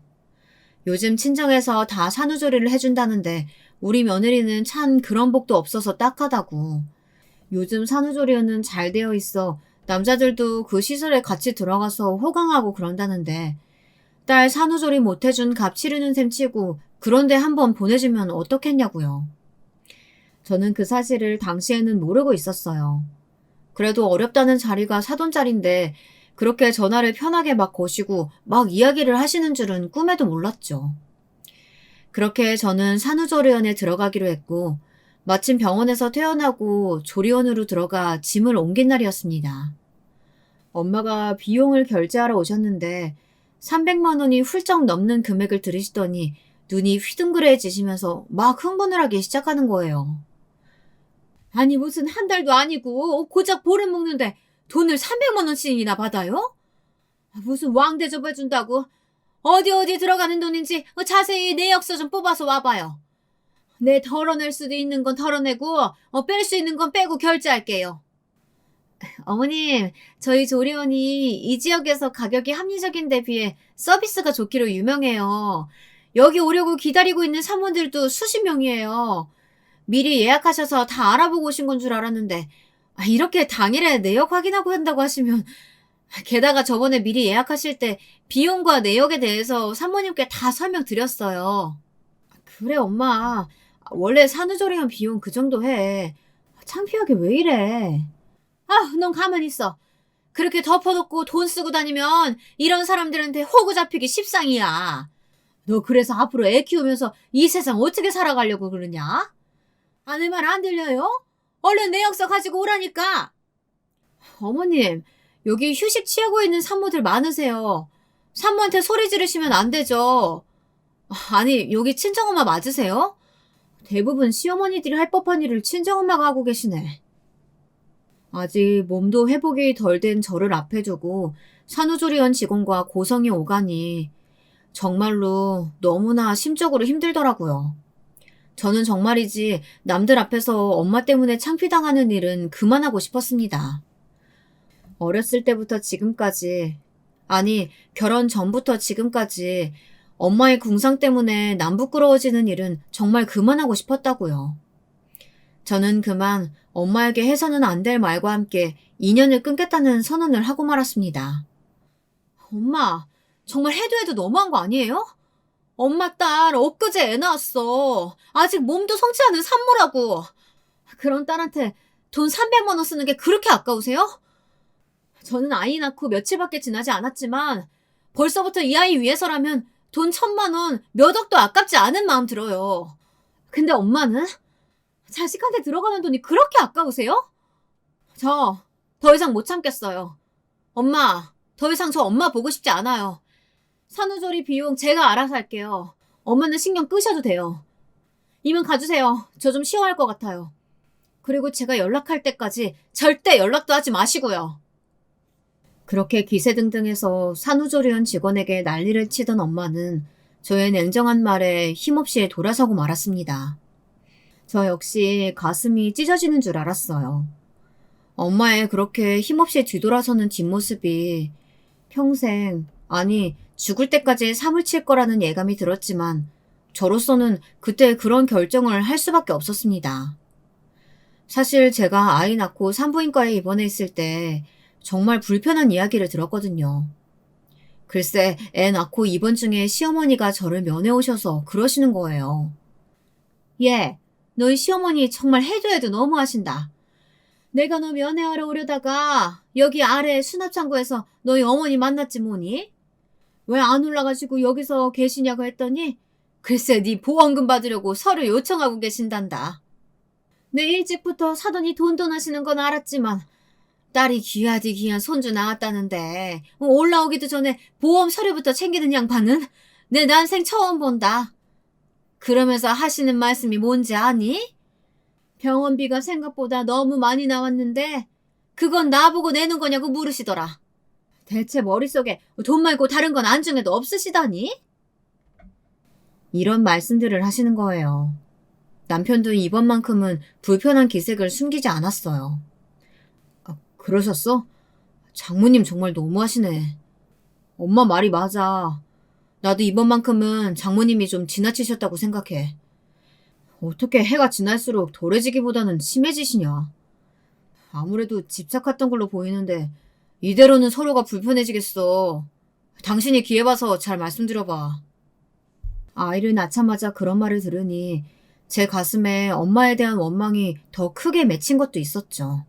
[SPEAKER 1] 요즘 친정에서 다 산후조리를 해준다는데 우리 며느리는 참 그런 복도 없어서 딱하다고. 요즘 산후조리원은 잘 되어 있어 남자들도 그 시설에 같이 들어가서 호강하고 그런다는데 딸 산후조리 못해준 값 치르는 셈 치고 그런데 한번 보내주면 어떻겠냐고요. 저는 그 사실을 당시에는 모르고 있었어요. 그래도 어렵다는 자리가 사돈 자리인데 그렇게 전화를 편하게 막 거시고 막 이야기를 하시는 줄은 꿈에도 몰랐죠. 그렇게 저는 산후조리원에 들어가기로 했고 마침 병원에서 퇴원하고 조리원으로 들어가 짐을 옮긴 날이었습니다. 엄마가 비용을 결제하러 오셨는데 300만 원이 훌쩍 넘는 금액을 들으시더니 눈이 휘둥그레지시면서 막 흥분을 하기 시작하는 거예요. 아니 무슨 한 달도 아니고 고작 보름 먹는데 돈을 300만 원씩이나 받아요? 무슨 왕 대접해준다고? 어디 들어가는 돈인지 자세히 내역서 좀 뽑아서 와봐요. 내 덜어낼 수도 있는 건 덜어내고 뺄 수 있는 건 빼고 결제할게요. 어머님, 저희 조리원이 이 지역에서 가격이 합리적인 데 비해 서비스가 좋기로 유명해요. 여기 오려고 기다리고 있는 사모들도 수십 명이에요. 미리 예약하셔서 다 알아보고 오신 건 줄 알았는데 이렇게 당일에 내역 확인하고 한다고 하시면 게다가 저번에 미리 예약하실 때 비용과 내역에 대해서 사모님께 다 설명드렸어요. 그래 엄마. 원래 산후조리원 비용 그 정도 해. 창피하게 왜 이래. 넌 가만히 있어. 그렇게 덮어놓고 돈 쓰고 다니면 이런 사람들한테 호구 잡히기 십상이야. 너 그래서 앞으로 애 키우면서 이 세상 어떻게 살아가려고 그러냐? 아내 말 안 들려요? 얼른 내역서 가지고 오라니까. 어머님, 여기 휴식 취하고 있는 산모들 많으세요. 산모한테 소리 지르시면 안 되죠. 아니, 여기 친정엄마 맞으세요? 대부분 시어머니들이 할 법한 일을 친정엄마가 하고 계시네. 아직 몸도 회복이 덜 된 저를 앞에 두고 산후조리원 직원과 고성이 오가니 정말로 너무나 심적으로 힘들더라고요. 저는 정말이지 남들 앞에서 엄마 때문에 창피당하는 일은 그만하고 싶었습니다. 어렸을 때부터 지금까지, 아니, 결혼 전부터 지금까지 엄마의 궁상 때문에 남 부끄러워지는 일은 정말 그만하고 싶었다고요. 저는 그만 엄마에게 해서는 안 될 말과 함께 인연을 끊겠다는 선언을 하고 말았습니다. 엄마, 정말 해도 너무한 거 아니에요? 엄마 딸 엊그제 애 낳았어. 아직 몸도 성치 않은 산모라고. 그런 딸한테 돈 300만 원 쓰는 게 그렇게 아까우세요? 저는 아이 낳고 며칠밖에 지나지 않았지만 벌써부터 이 아이 위해서라면 돈 1,000만 원, 몇 억도 아깝지 않은 마음 들어요. 근데 엄마는? 자식한테 들어가는 돈이 그렇게 아까우세요? 저 더 이상 못 참겠어요. 엄마, 더 이상 저 엄마 보고 싶지 않아요. 산후조리 비용 제가 알아서 할게요. 엄마는 신경 끄셔도 돼요. 이만 가주세요. 저 좀 쉬어야 할 것 같아요. 그리고 제가 연락할 때까지 절대 연락도 하지 마시고요. 그렇게 기세등등해서 산후조리원 직원에게 난리를 치던 엄마는 저의 냉정한 말에 힘없이 돌아서고 말았습니다. 저 역시 가슴이 찢어지는 줄 알았어요. 엄마의 그렇게 힘없이 뒤돌아서는 뒷모습이 평생, 아니 죽을 때까지 사물 칠 거라는 예감이 들었지만 저로서는 그때 그런 결정을 할 수밖에 없었습니다. 사실 제가 아이 낳고 산부인과에 입원해 있을 때 정말 불편한 이야기를 들었거든요. 글쎄 애 낳고 입원 중에 시어머니가 저를 면회 오셔서 그러시는 거예요. 얘, 너희 시어머니 정말 해도 너무하신다. 내가 너 면회하러 오려다가 여기 아래 수납창고에서 너희 어머니 만났지 뭐니? 왜 안 올라가시고 여기서 계시냐고 했더니 글쎄 네 보험금 받으려고 서류 요청하고 계신단다. 내 일찍부터 사돈이 돈돈 하시는 건 알았지만 딸이 귀하디 귀한 손주 낳았다는데 올라오기도 전에 보험 서류부터 챙기는 양반은 내 난생 처음 본다. 그러면서 하시는 말씀이 뭔지 아니? 병원비가 생각보다 너무 많이 나왔는데 그건 나보고 내는 거냐고 물으시더라. 대체 머릿속에 돈 말고 다른 건 안중에도 없으시다니? 이런 말씀들을 하시는 거예요. 남편도 이번만큼은 불편한 기색을 숨기지 않았어요. 그러셨어? 장모님 정말 너무하시네. 엄마 말이 맞아. 나도 이번만큼은 장모님이 좀 지나치셨다고 생각해. 어떻게 해가 지날수록 도래지기보다는 심해지시냐. 아무래도 집착 같던 걸로 보이는데 이대로는 서로가 불편해지겠어. 당신이 기회 봐서 잘 말씀드려봐. 아이를 낳자마자 그런 말을 들으니 제 가슴에 엄마에 대한 원망이 더 크게 맺힌 것도 있었죠.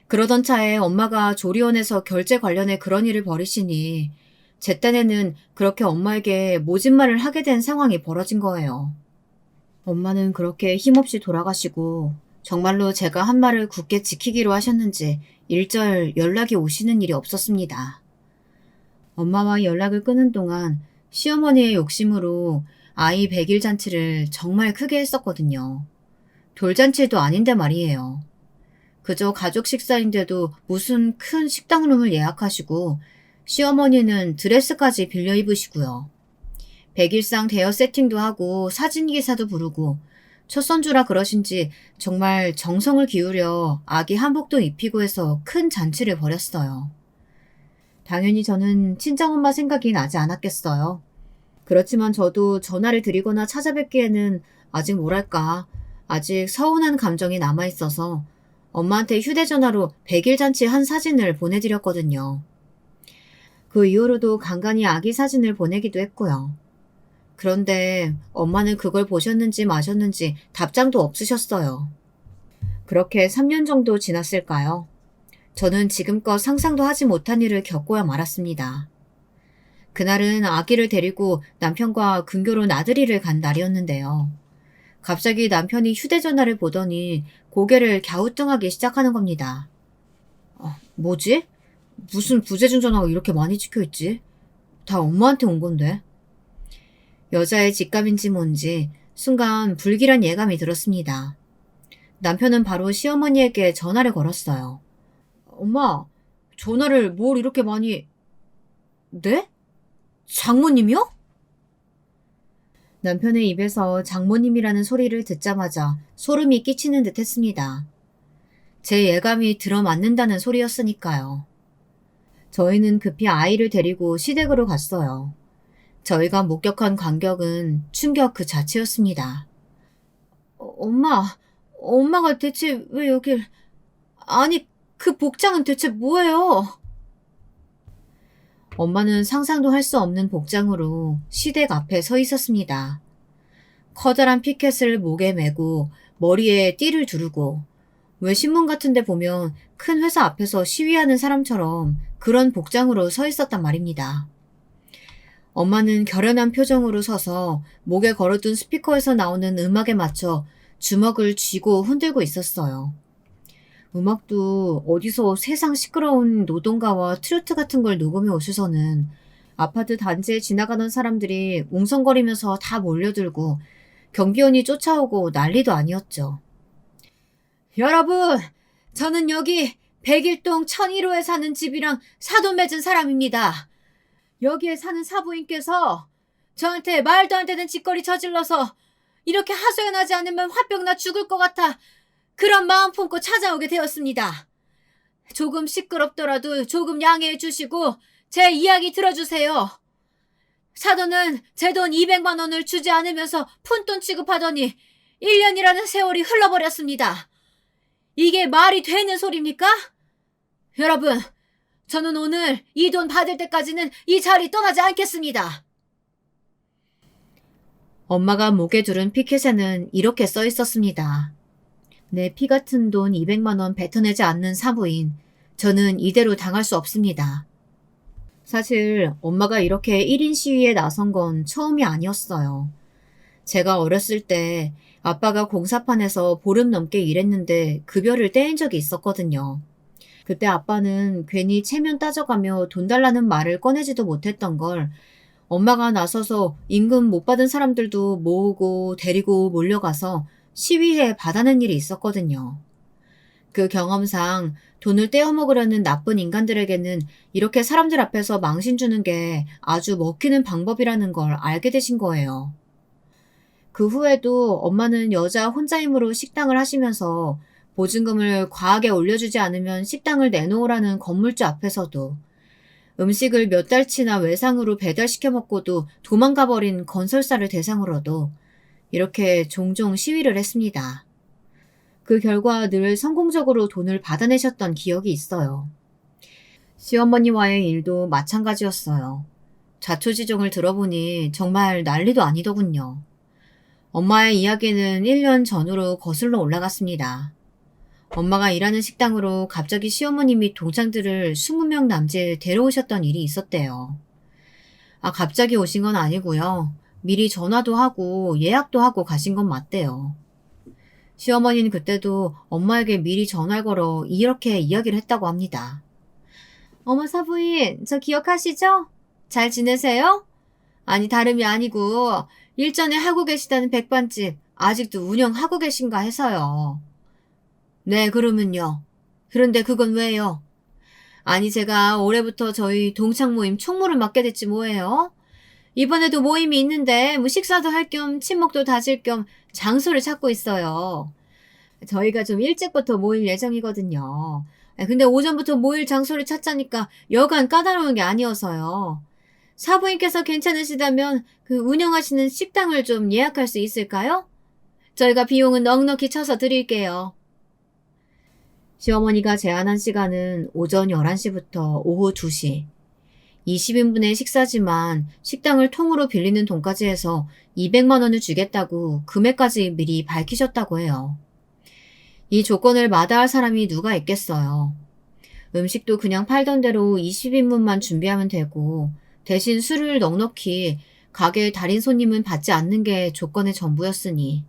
[SPEAKER 1] 그러던 차에 엄마가 조리원에서 결제 관련해 그런 일을 벌이시니 제 딴에는 그렇게 엄마에게 모진 말을 하게 된 상황이 벌어진 거예요. 엄마는 그렇게 힘없이 돌아가시고 정말로 제가 한 말을 굳게 지키기로 하셨는지 일절 연락이 오시는 일이 없었습니다. 엄마와 연락을 끊은 동안 시어머니의 욕심으로 아이 100일 잔치를 정말 크게 했었거든요. 돌잔치도 아닌데 말이에요. 그저 가족 식사인데도 무슨 큰 식당룸을 예약하시고 시어머니는 드레스까지 빌려 입으시고요. 100일상 대여 세팅도 하고 사진기사도 부르고 첫손주라 그러신지 정말 정성을 기울여 아기 한복도 입히고 해서 큰 잔치를 벌였어요. 당연히 저는 친정엄마 생각이 나지 않았겠어요. 그렇지만 저도 전화를 드리거나 찾아뵙기에는 아직 뭐랄까, 아직 서운한 감정이 남아있어서 엄마한테 휴대전화로 100일 잔치 한 사진을 보내드렸거든요. 그 이후로도 간간히 아기 사진을 보내기도 했고요. 그런데 엄마는 그걸 보셨는지 마셨는지 답장도 없으셨어요. 그렇게 3년 정도 지났을까요? 저는 지금껏 상상도 하지 못한 일을 겪고야 말았습니다. 그날은 아기를 데리고 남편과 근교로 나들이를 간 날이었는데요. 갑자기 남편이 휴대전화를 보더니 고개를 갸우뚱하기 시작하는 겁니다. 뭐지? 무슨 부재중 전화가 이렇게 많이 찍혀있지? 다 엄마한테 온 건데. 여자의 직감인지 뭔지 순간 불길한 예감이 들었습니다. 남편은 바로 시어머니에게 전화를 걸었어요. 엄마, 전화를 뭘 이렇게 많이... 네? 장모님이요? 남편의 입에서 장모님이라는 소리를 듣자마자 소름이 끼치는 듯 했습니다. 제 예감이 들어맞는다는 소리였으니까요. 저희는 급히 아이를 데리고 시댁으로 갔어요. 저희가 목격한 광경은 충격 그 자체였습니다. 엄마가 대체 왜 여길... 아니, 그 복장은 대체 뭐예요? 엄마는 상상도 할 수 없는 복장으로 시댁 앞에 서 있었습니다. 커다란 피켓을 목에 메고 머리에 띠를 두르고 왜 신문 같은 데 보면 큰 회사 앞에서 시위하는 사람처럼 그런 복장으로 서 있었단 말입니다. 엄마는 결연한 표정으로 서서 목에 걸어둔 스피커에서 나오는 음악에 맞춰 주먹을 쥐고 흔들고 있었어요. 음악도 어디서 세상 시끄러운 노동가와 트로트 같은 걸 녹음해 오셔서는 아파트 단지에 지나가던 사람들이 웅성거리면서 다 몰려들고 경비원이 쫓아오고 난리도 아니었죠. 여러분, 저는 여기 101동 1001호에 사는 집이랑 사돈 맺은 사람입니다. 여기에 사는 사부인께서 저한테 말도 안 되는 짓거리 저질러서 이렇게 하소연하지 않으면 화병나 죽을 것 같아 그런 마음 품고 찾아오게 되었습니다. 조금 시끄럽더라도 조금 양해해 주시고 제 이야기 들어주세요. 사돈은 제 돈 200만 원을 주지 않으면서 푼돈 취급하더니 1년이라는 세월이 흘러버렸습니다. 이게 말이 되는 소리입니까? 여러분, 저는 오늘 이 돈 받을 때까지는 이 자리 떠나지 않겠습니다. 엄마가 목에 두른 피켓에는 이렇게 써 있었습니다. 내 피 같은 돈 200만 원 뱉어내지 않는 사부인, 저는 이대로 당할 수 없습니다. 사실 엄마가 이렇게 1인 시위에 나선 건 처음이 아니었어요. 제가 어렸을 때 아빠가 공사판에서 보름 넘게 일했는데 급여를 떼인 적이 있었거든요. 그때 아빠는 괜히 체면 따져가며 돈 달라는 말을 꺼내지도 못했던 걸 엄마가 나서서 임금 못 받은 사람들도 모으고 데리고 몰려가서 시위해 받아낸 일이 있었거든요. 그 경험상 돈을 떼어먹으려는 나쁜 인간들에게는 이렇게 사람들 앞에서 망신 주는 게 아주 먹히는 방법이라는 걸 알게 되신 거예요. 그 후에도 엄마는 여자 혼자임으로 식당을 하시면서 보증금을 과하게 올려주지 않으면 식당을 내놓으라는 건물주 앞에서도 음식을 몇 달치나 외상으로 배달시켜 먹고도 도망가버린 건설사를 대상으로도 이렇게 종종 시위를 했습니다. 그 결과 늘 성공적으로 돈을 받아내셨던 기억이 있어요. 시어머니와의 일도 마찬가지였어요. 자초지종을 들어보니 정말 난리도 아니더군요. 엄마의 이야기는 1년 전으로 거슬러 올라갔습니다. 엄마가 일하는 식당으로 갑자기 시어머님이 동창들을 20명 남짓 데려오셨던 일이 있었대요. 갑자기 오신 건 아니고요. 미리 전화도 하고 예약도 하고 가신 건 맞대요. 시어머니는 그때도 엄마에게 미리 전화를 걸어 이렇게 이야기를 했다고 합니다. 어머 사부인, 저 기억하시죠? 잘 지내세요? 아니 다름이 아니고 일전에 하고 계시다는 백반집 아직도 운영하고 계신가 해서요. 네, 그러면요. 그런데 그건 왜요? 아니 제가 올해부터 저희 동창 모임 총무를 맡게 됐지 뭐예요? 이번에도 모임이 있는데 뭐 식사도 할 겸 친목도 다질 겸 장소를 찾고 있어요. 저희가 좀 일찍부터 모일 예정이거든요. 근데 오전부터 모일 장소를 찾자니까 여간 까다로운 게 아니어서요. 사부인께서 괜찮으시다면 그 운영하시는 식당을 좀 예약할 수 있을까요? 저희가 비용은 넉넉히 쳐서 드릴게요. 시어머니가 제안한 시간은 오전 11시부터 오후 2시. 20인분의 식사지만 식당을 통으로 빌리는 돈까지 해서 200만 원을 주겠다고 금액까지 미리 밝히셨다고 해요. 이 조건을 마다할 사람이 누가 있겠어요. 음식도 그냥 팔던 대로 20인분만 준비하면 되고 대신 술을 넉넉히 가게 달인 손님은 받지 않는 게 조건의 전부였으니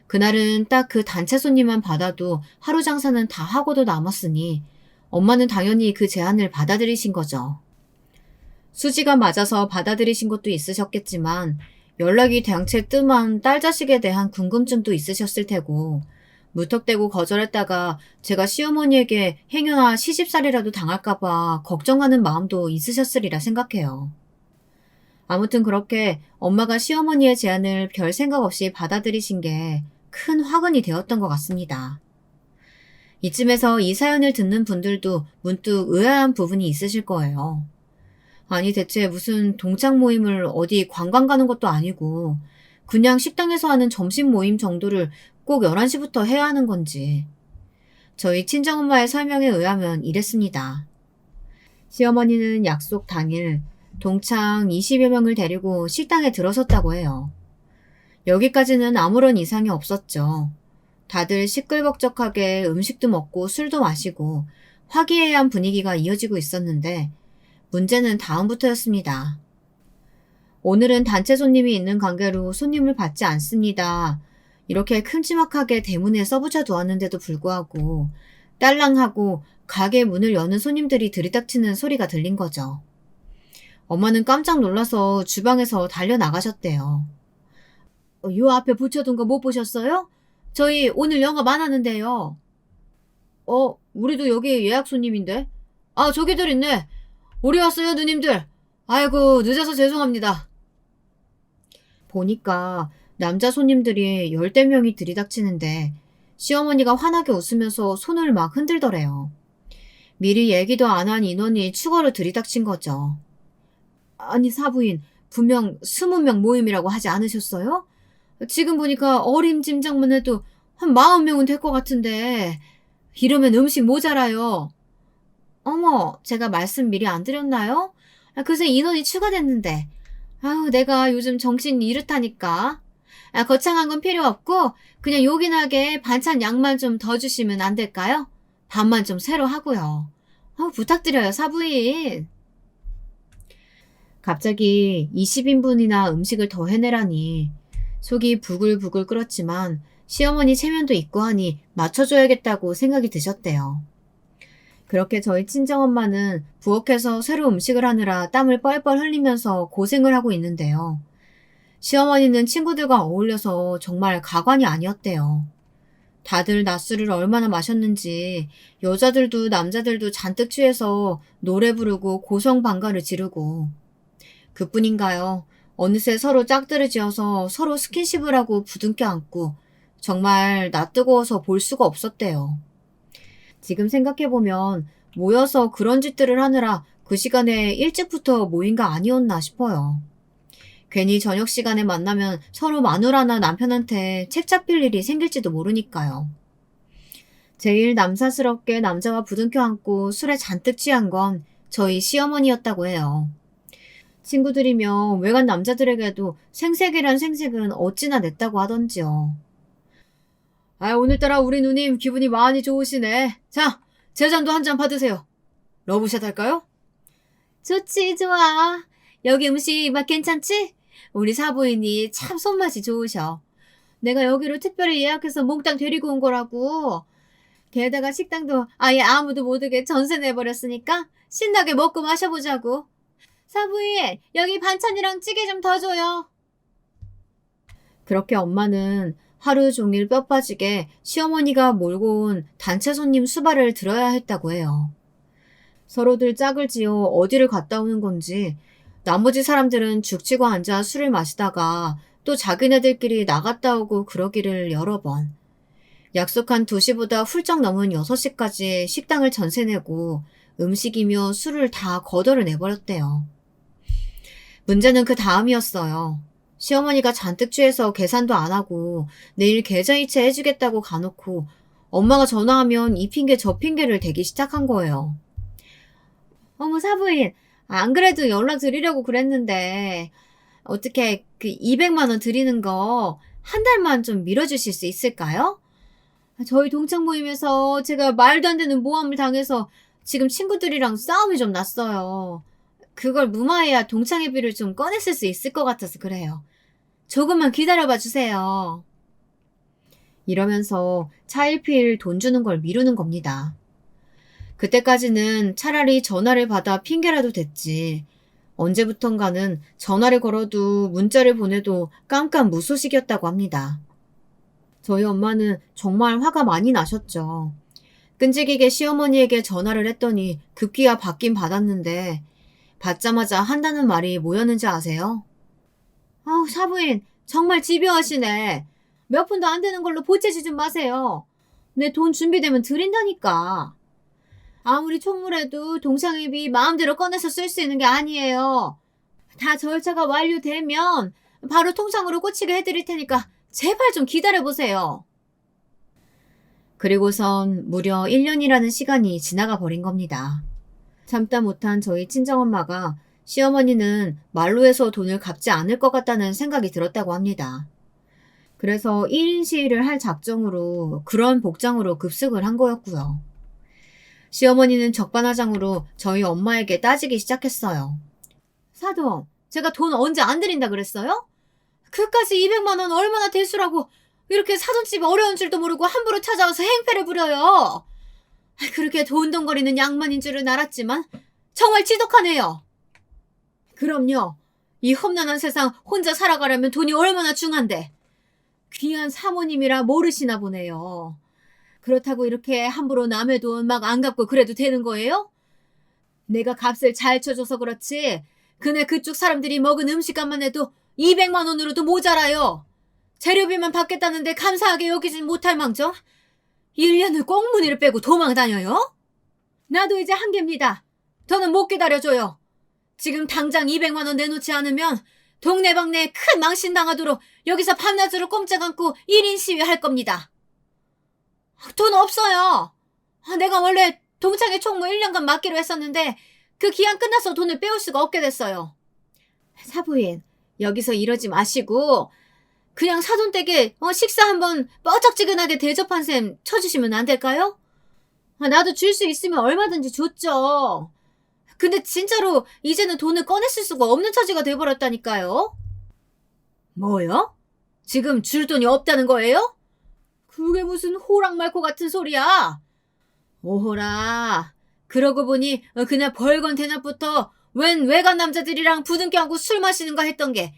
[SPEAKER 1] 그날은 딱 그 단체 손님만 받아도 하루 장사는 다 하고도 남았으니 엄마는 당연히 그 제안을 받아들이신 거죠. 수지가 맞아서 받아들이신 것도 있으셨겠지만 연락이 대항채 뜸한 딸 자식에 대한 궁금증도 있으셨을 테고 무턱대고 거절했다가 제가 시어머니에게 행여나 시집살이라도 당할까봐 걱정하는 마음도 있으셨으리라 생각해요. 아무튼 그렇게 엄마가 시어머니의 제안을 별 생각 없이 받아들이신 게 큰 화근이 되었던 것 같습니다. 이쯤에서 이 사연을 듣는 분들도 문득 의아한 부분이 있으실 거예요. 아니 대체 무슨 동창 모임을 어디 관광 가는 것도 아니고 그냥 식당에서 하는 점심 모임 정도를 꼭 11시부터 해야 하는 건지. 저희 친정엄마의 설명에 의하면 이랬습니다. 시어머니는 약속 당일 동창 20여 명을 데리고 식당에 들어섰다고 해요. 여기까지는 아무런 이상이 없었죠. 다들 시끌벅적하게 음식도 먹고 술도 마시고 화기애애한 분위기가 이어지고 있었는데 문제는 다음부터였습니다. 오늘은 단체 손님이 있는 관계로 손님을 받지 않습니다. 이렇게 큼지막하게 대문에 써붙여 두었는데도 불구하고 딸랑하고 가게 문을 여는 손님들이 들이닥치는 소리가 들린 거죠. 엄마는 깜짝 놀라서 주방에서 달려나가셨대요. 요 앞에 붙여둔 거 못 보셨어요? 저희 오늘 영업 안 하는데요. 우리도 여기 예약 손님인데. 저기들 있네. 우리 왔어요, 누님들. 아이고, 늦어서 죄송합니다. 보니까 남자 손님들이 열댓 명이 들이닥치는데 시어머니가 환하게 웃으면서 손을 막 흔들더래요. 미리 얘기도 안 한 인원이 추가로 들이닥친 거죠. 아니 사부인, 분명 20명 모임이라고 하지 않으셨어요? 지금 보니까 어림짐작만 해도 한 40명은 될 것 같은데 이러면 음식 모자라요. 어머, 제가 말씀 미리 안 드렸나요? 그새 인원이 추가됐는데. 내가 요즘 정신이 이렇다니까. 거창한 건 필요 없고 그냥 요긴하게 반찬 양만 좀 더 주시면 안 될까요? 밥만 좀 새로 하고요. 부탁드려요, 사부인. 갑자기 20인분이나 음식을 더 해내라니 속이 부글부글 끓었지만 시어머니 체면도 있고 하니 맞춰줘야겠다고 생각이 드셨대요. 그렇게 저희 친정엄마는 부엌에서 새로 음식을 하느라 땀을 뻘뻘 흘리면서 고생을 하고 있는데요. 시어머니는 친구들과 어울려서 정말 가관이 아니었대요. 다들 낮술을 얼마나 마셨는지 여자들도 남자들도 잔뜩 취해서 노래 부르고 고성방가를 지르고 그뿐인가요? 어느새 서로 짝들을 지어서 서로 스킨십을 하고 부둥켜 안고 정말 낯뜨거워서 볼 수가 없었대요. 지금 생각해보면 모여서 그런 짓들을 하느라 그 시간에 일찍부터 모인 거 아니었나 싶어요. 괜히 저녁 시간에 만나면 서로 마누라나 남편한테 책 잡힐 일이 생길지도 모르니까요. 제일 남사스럽게 남자와 부둥켜 안고 술에 잔뜩 취한 건 저희 시어머니였다고 해요. 친구들이며 외간 남자들에게도 생색이란 생색은 어찌나 냈다고 하던지요. 아, 오늘따라 우리 누님 기분이 많이 좋으시네. 자, 제 잔도 한 잔 받으세요. 러브샷 할까요? 좋지, 좋아. 여기 음식 맛 괜찮지? 우리 사부인이 참 손맛이 좋으셔. 내가 여기로 특별히 예약해서 몽땅 데리고 온 거라고. 게다가 식당도 아예 아무도 못 오게 전세 내버렸으니까 신나게 먹고 마셔보자고. 사부인, 여기 반찬이랑 찌개 좀 더 줘요. 그렇게 엄마는 하루 종일 뼈 빠지게 시어머니가 몰고 온 단체 손님 수발을 들어야 했다고 해요. 서로들 짝을 지어 어디를 갔다 오는 건지 나머지 사람들은 죽치고 앉아 술을 마시다가 또 자기네들끼리 나갔다 오고 그러기를 여러 번. 약속한 2시보다 훌쩍 넘은 6시까지 식당을 전세 내고 음식이며 술을 다 거덜을 내버렸대요. 문제는 그 다음이었어요. 시어머니가 잔뜩 취해서 계산도 안 하고 내일 계좌이체 해주겠다고 가놓고 엄마가 전화하면 이 핑계 저 핑계를 대기 시작한 거예요. 어머 사부인, 안 그래도 연락 드리려고 그랬는데 어떻게 그 200만 원 드리는 거 한 달만 좀 밀어주실 수 있을까요? 저희 동창 모임에서 제가 말도 안 되는 모함을 당해서 지금 친구들이랑 싸움이 좀 났어요. 그걸 무마해야 동창회비를 좀 꺼냈을 수 있을 것 같아서 그래요. 조금만 기다려봐 주세요. 이러면서 차일피일 돈 주는 걸 미루는 겁니다. 그때까지는 차라리 전화를 받아 핑계라도 댔지. 언제부턴가는 전화를 걸어도 문자를 보내도 깜깜무소식이었다고 합니다. 저희 엄마는 정말 화가 많이 나셨죠. 끈질기게 시어머니에게 전화를 했더니 급기야 받긴 받았는데 받자마자 한다는 말이 뭐였는지 아세요? 아우 사부인 정말 집요하시네. 몇 푼도 안 되는 걸로 보채지 좀 마세요. 내 돈 준비되면 드린다니까. 아무리 총무래도 동창회비 마음대로 꺼내서 쓸 수 있는 게 아니에요. 다 절차가 완료되면 바로 통장으로 꽂히게 해드릴 테니까 제발 좀 기다려보세요. 그리고선 무려 1년이라는 시간이 지나가 버린 겁니다. 참다 못한 저희 친정엄마가 시어머니는 말로 해서 돈을 갚지 않을 것 같다는 생각이 들었다고 합니다. 그래서 1인 시위를 할 작정으로 그런 복장으로 급습을 한 거였고요. 시어머니는 적반하장으로 저희 엄마에게 따지기 시작했어요. 사돈, 제가 돈 언제 안 드린다 그랬어요? 그까지 200만 원 얼마나 대수라고 이렇게 사돈집이 어려운 줄도 모르고 함부로 찾아와서 행패를 부려요. 그렇게 돈덩거리는 양반인 줄은 알았지만 정말 지독하네요. 그럼요. 이 험난한 세상 혼자 살아가려면 돈이 얼마나 중한데. 귀한 사모님이라 모르시나 보네요. 그렇다고 이렇게 함부로 남의 돈 막 안 갚고 그래도 되는 거예요? 내가 값을 잘 쳐줘서 그렇지 그날 그쪽 사람들이 먹은 음식값만 해도 200만 원으로도 모자라요. 재료비만 받겠다는데 감사하게 여기진 못할 망정 1년을 꽁무니를 빼고 도망 다녀요? 나도 이제 한계입니다. 더는 못 기다려줘요. 지금 당장 200만 원 내놓지 않으면 동네방네에 큰 망신당하도록 여기서 밤낮으로 꼼짝 않고 1인 시위할 겁니다. 돈 없어요. 내가 원래 동창회 총무 1년간 맡기로 했었는데 그 기한 끝나서 돈을 빼올 수가 없게 됐어요. 사부인, 여기서 이러지 마시고 그냥 사돈댁에 식사 한번 뻐쩍지근하게 대접한 셈 쳐주시면 안 될까요? 나도 줄 수 있으면 얼마든지 줬죠. 근데 진짜로 이제는 돈을 꺼냈을 수가 없는 처지가 돼버렸다니까요. 뭐요? 지금 줄 돈이 없다는 거예요? 그게 무슨 호랑말코 같은 소리야. 오호라. 그러고 보니 그날 벌건 대낮부터 웬 외간 남자들이랑 부둥켜 안고 술 마시는가 했던 게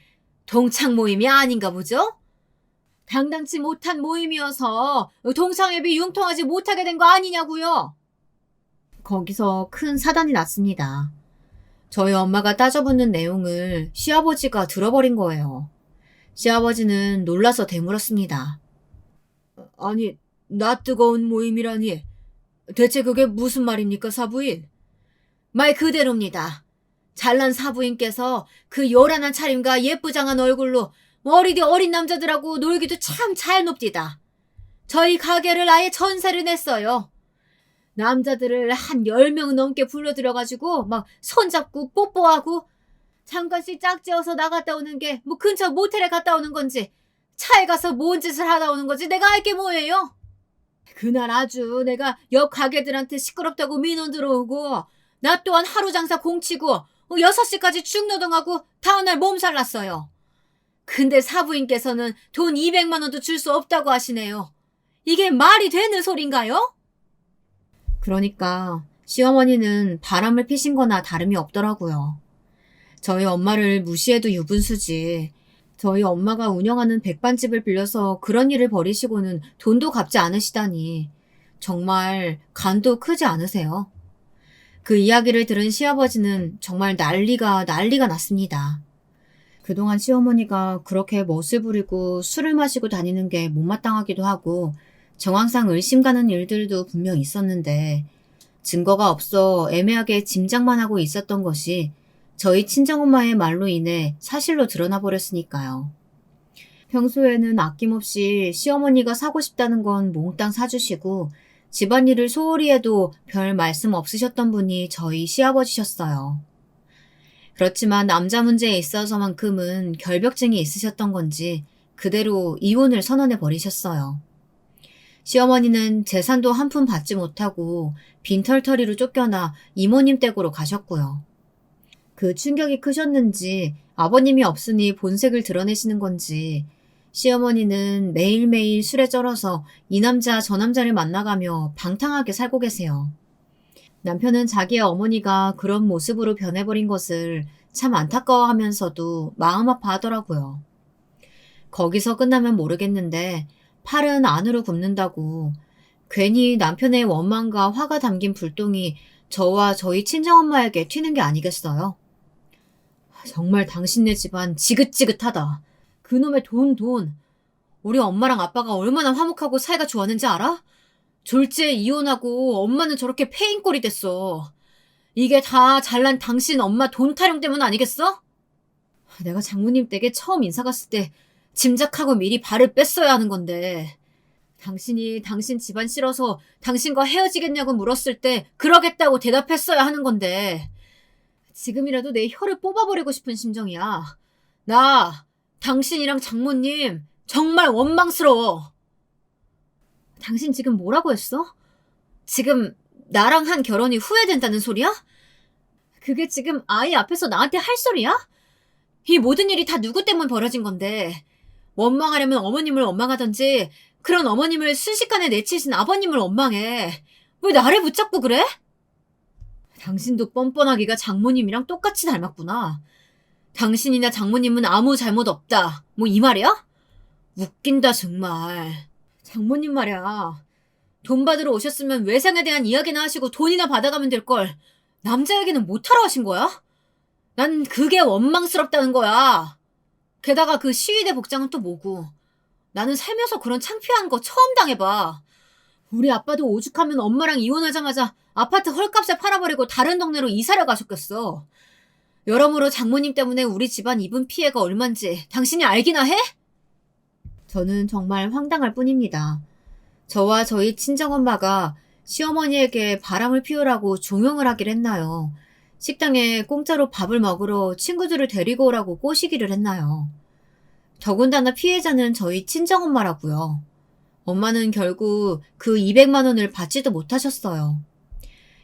[SPEAKER 1] 동창 모임이 아닌가 보죠? 당당치 못한 모임이어서 동창회비 융통하지 못하게 된 거 아니냐고요. 거기서 큰 사단이 났습니다. 저희 엄마가 따져붙는 내용을 시아버지가 들어버린 거예요. 시아버지는 놀라서 되물었습니다. 아니, 나 뜨거운 모임이라니. 대체 그게 무슨 말입니까, 사부인? 말 그대로입니다. 잘난 사부인께서 그 요란한 차림과 예쁘장한 얼굴로 어리디 어린 남자들하고 놀기도 참 잘 놉디다. 저희 가게를 아예 전세를 냈어요. 남자들을 한 10명 넘게 불러들여가지고 막 손잡고 뽀뽀하고 잠깐씩 짝지어서 나갔다 오는 게 뭐 근처 모텔에 갔다 오는 건지 차에 가서 뭔 짓을 하다 오는 건지 내가 알 게 뭐예요? 그날 아주 내가 옆 가게들한테 시끄럽다고 민원 들어오고 나 또한 하루 장사 공치고 6시까지 중노동하고 다음날 몸살 났어요. 근데 사부인께서는 돈 200만 원도 줄 수 없다고 하시네요. 이게 말이 되는 소린가요? 그러니까 시어머니는 바람을 피신 거나 다름이 없더라고요. 저희 엄마를 무시해도 유분수지. 저희 엄마가 운영하는 백반집을 빌려서 그런 일을 벌이시고는 돈도 갚지 않으시다니. 정말 간도 크지 않으세요? 그 이야기를 들은 시아버지는 정말 난리가 났습니다. 그동안 시어머니가 그렇게 멋을 부리고 술을 마시고 다니는 게 못마땅하기도 하고 정황상 의심 가는 일들도 분명 있었는데 증거가 없어 애매하게 짐작만 하고 있었던 것이 저희 친정엄마의 말로 인해 사실로 드러나 버렸으니까요. 평소에는 아낌없이 시어머니가 사고 싶다는 건 몽땅 사주시고 집안일을 소홀히 해도 별 말씀 없으셨던 분이 저희 시아버지셨어요. 그렇지만 남자 문제에 있어서만큼은 결벽증이 있으셨던 건지 그대로 이혼을 선언해 버리셨어요. 시어머니는 재산도 한 푼 받지 못하고 빈털터리로 쫓겨나 이모님 댁으로 가셨고요. 그 충격이 크셨는지 아버님이 없으니 본색을 드러내시는 건지 시어머니는 매일매일 술에 쩔어서 이 남자 저 남자를 만나가며 방탕하게 살고 계세요. 남편은 자기의 어머니가 그런 모습으로 변해버린 것을 참 안타까워하면서도 마음 아파하더라고요. 거기서 끝나면 모르겠는데 팔은 안으로 굽는다고 괜히 남편의 원망과 화가 담긴 불똥이 저와 저희 친정엄마에게 튀는 게 아니겠어요? 정말 당신네 집안 지긋지긋하다. 그놈의 돈. 우리 엄마랑 아빠가 얼마나 화목하고 사이가 좋았는지 알아? 졸지에 이혼하고 엄마는 저렇게 폐인꼴이 됐어. 이게 다 잘난 당신 엄마 돈 타령 때문 아니겠어? 내가 장모님 댁에 처음 인사 갔을 때 짐작하고 미리 발을 뺐어야 하는 건데 당신이 당신 집안 싫어서 당신과 헤어지겠냐고 물었을 때 그러겠다고 대답했어야 하는 건데 지금이라도 내 혀를 뽑아버리고 싶은 심정이야. 나 당신이랑 장모님 정말 원망스러워. 당신 지금 뭐라고 했어? 지금 나랑 한 결혼이 후회된다는 소리야? 그게 지금 아이 앞에서 나한테 할 소리야? 이 모든 일이 다 누구 때문에 벌어진 건데 원망하려면 어머님을 원망하던지 그런 어머님을 순식간에 내치신 아버님을 원망해. 왜 나를 붙잡고 그래? 당신도 뻔뻔하기가 장모님이랑 똑같이 닮았구나. 당신이나 장모님은 아무 잘못 없다. 뭐 이 말이야? 웃긴다 정말. 장모님 말이야. 돈 받으러 오셨으면 외상에 대한 이야기나 하시고 돈이나 받아가면 될걸. 남자 얘기는 못하러 하신 거야? 난 그게 원망스럽다는 거야. 게다가 그 시위대 복장은 또 뭐고. 나는 살면서 그런 창피한 거 처음 당해봐. 우리 아빠도 오죽하면 엄마랑 이혼하자마자 아파트 헐값에 팔아버리고 다른 동네로 이사를 가셨겠어. 여러모로 장모님 때문에 우리 집안 입은 피해가 얼만지 당신이 알기나 해? 저는 정말 황당할 뿐입니다. 저와 저희 친정엄마가 시어머니에게 바람을 피우라고 종용을 하길 했나요? 식당에 공짜로 밥을 먹으러 친구들을 데리고 오라고 꼬시기를 했나요? 더군다나 피해자는 저희 친정엄마라고요. 엄마는 결국 그 200만 원을 받지도 못하셨어요.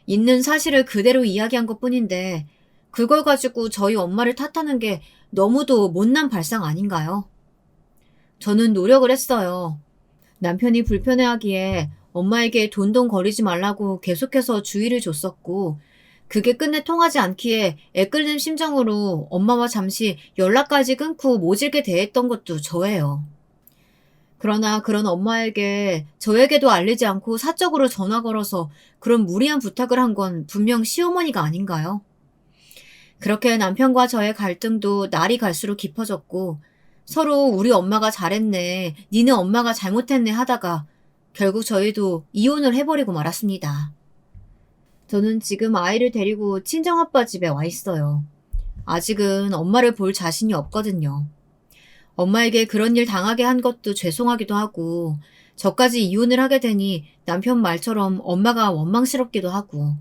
[SPEAKER 1] 있는 사실을 그대로 이야기한 것뿐인데 그걸 가지고 저희 엄마를 탓하는 게 너무도 못난 발상 아닌가요? 저는 노력을 했어요. 남편이 불편해하기에 엄마에게 돈돈거리지 말라고 계속해서 주의를 줬었고 그게 끝내 통하지 않기에 애끓는 심정으로 엄마와 잠시 연락까지 끊고 모질게 대했던 것도 저예요. 그러나 그런 엄마에게 저에게도 알리지 않고 사적으로 전화 걸어서 그런 무리한 부탁을 한 건 분명 시어머니가 아닌가요? 그렇게 남편과 저의 갈등도 날이 갈수록 깊어졌고 서로 우리 엄마가 잘했네, 니네 엄마가 잘못했네 하다가 결국 저희도 이혼을 해버리고 말았습니다. 저는 지금 아이를 데리고 친정아빠 집에 와 있어요. 아직은 엄마를 볼 자신이 없거든요. 엄마에게 그런 일 당하게 한 것도 죄송하기도 하고 저까지 이혼을 하게 되니 남편 말처럼 엄마가 원망스럽기도 하고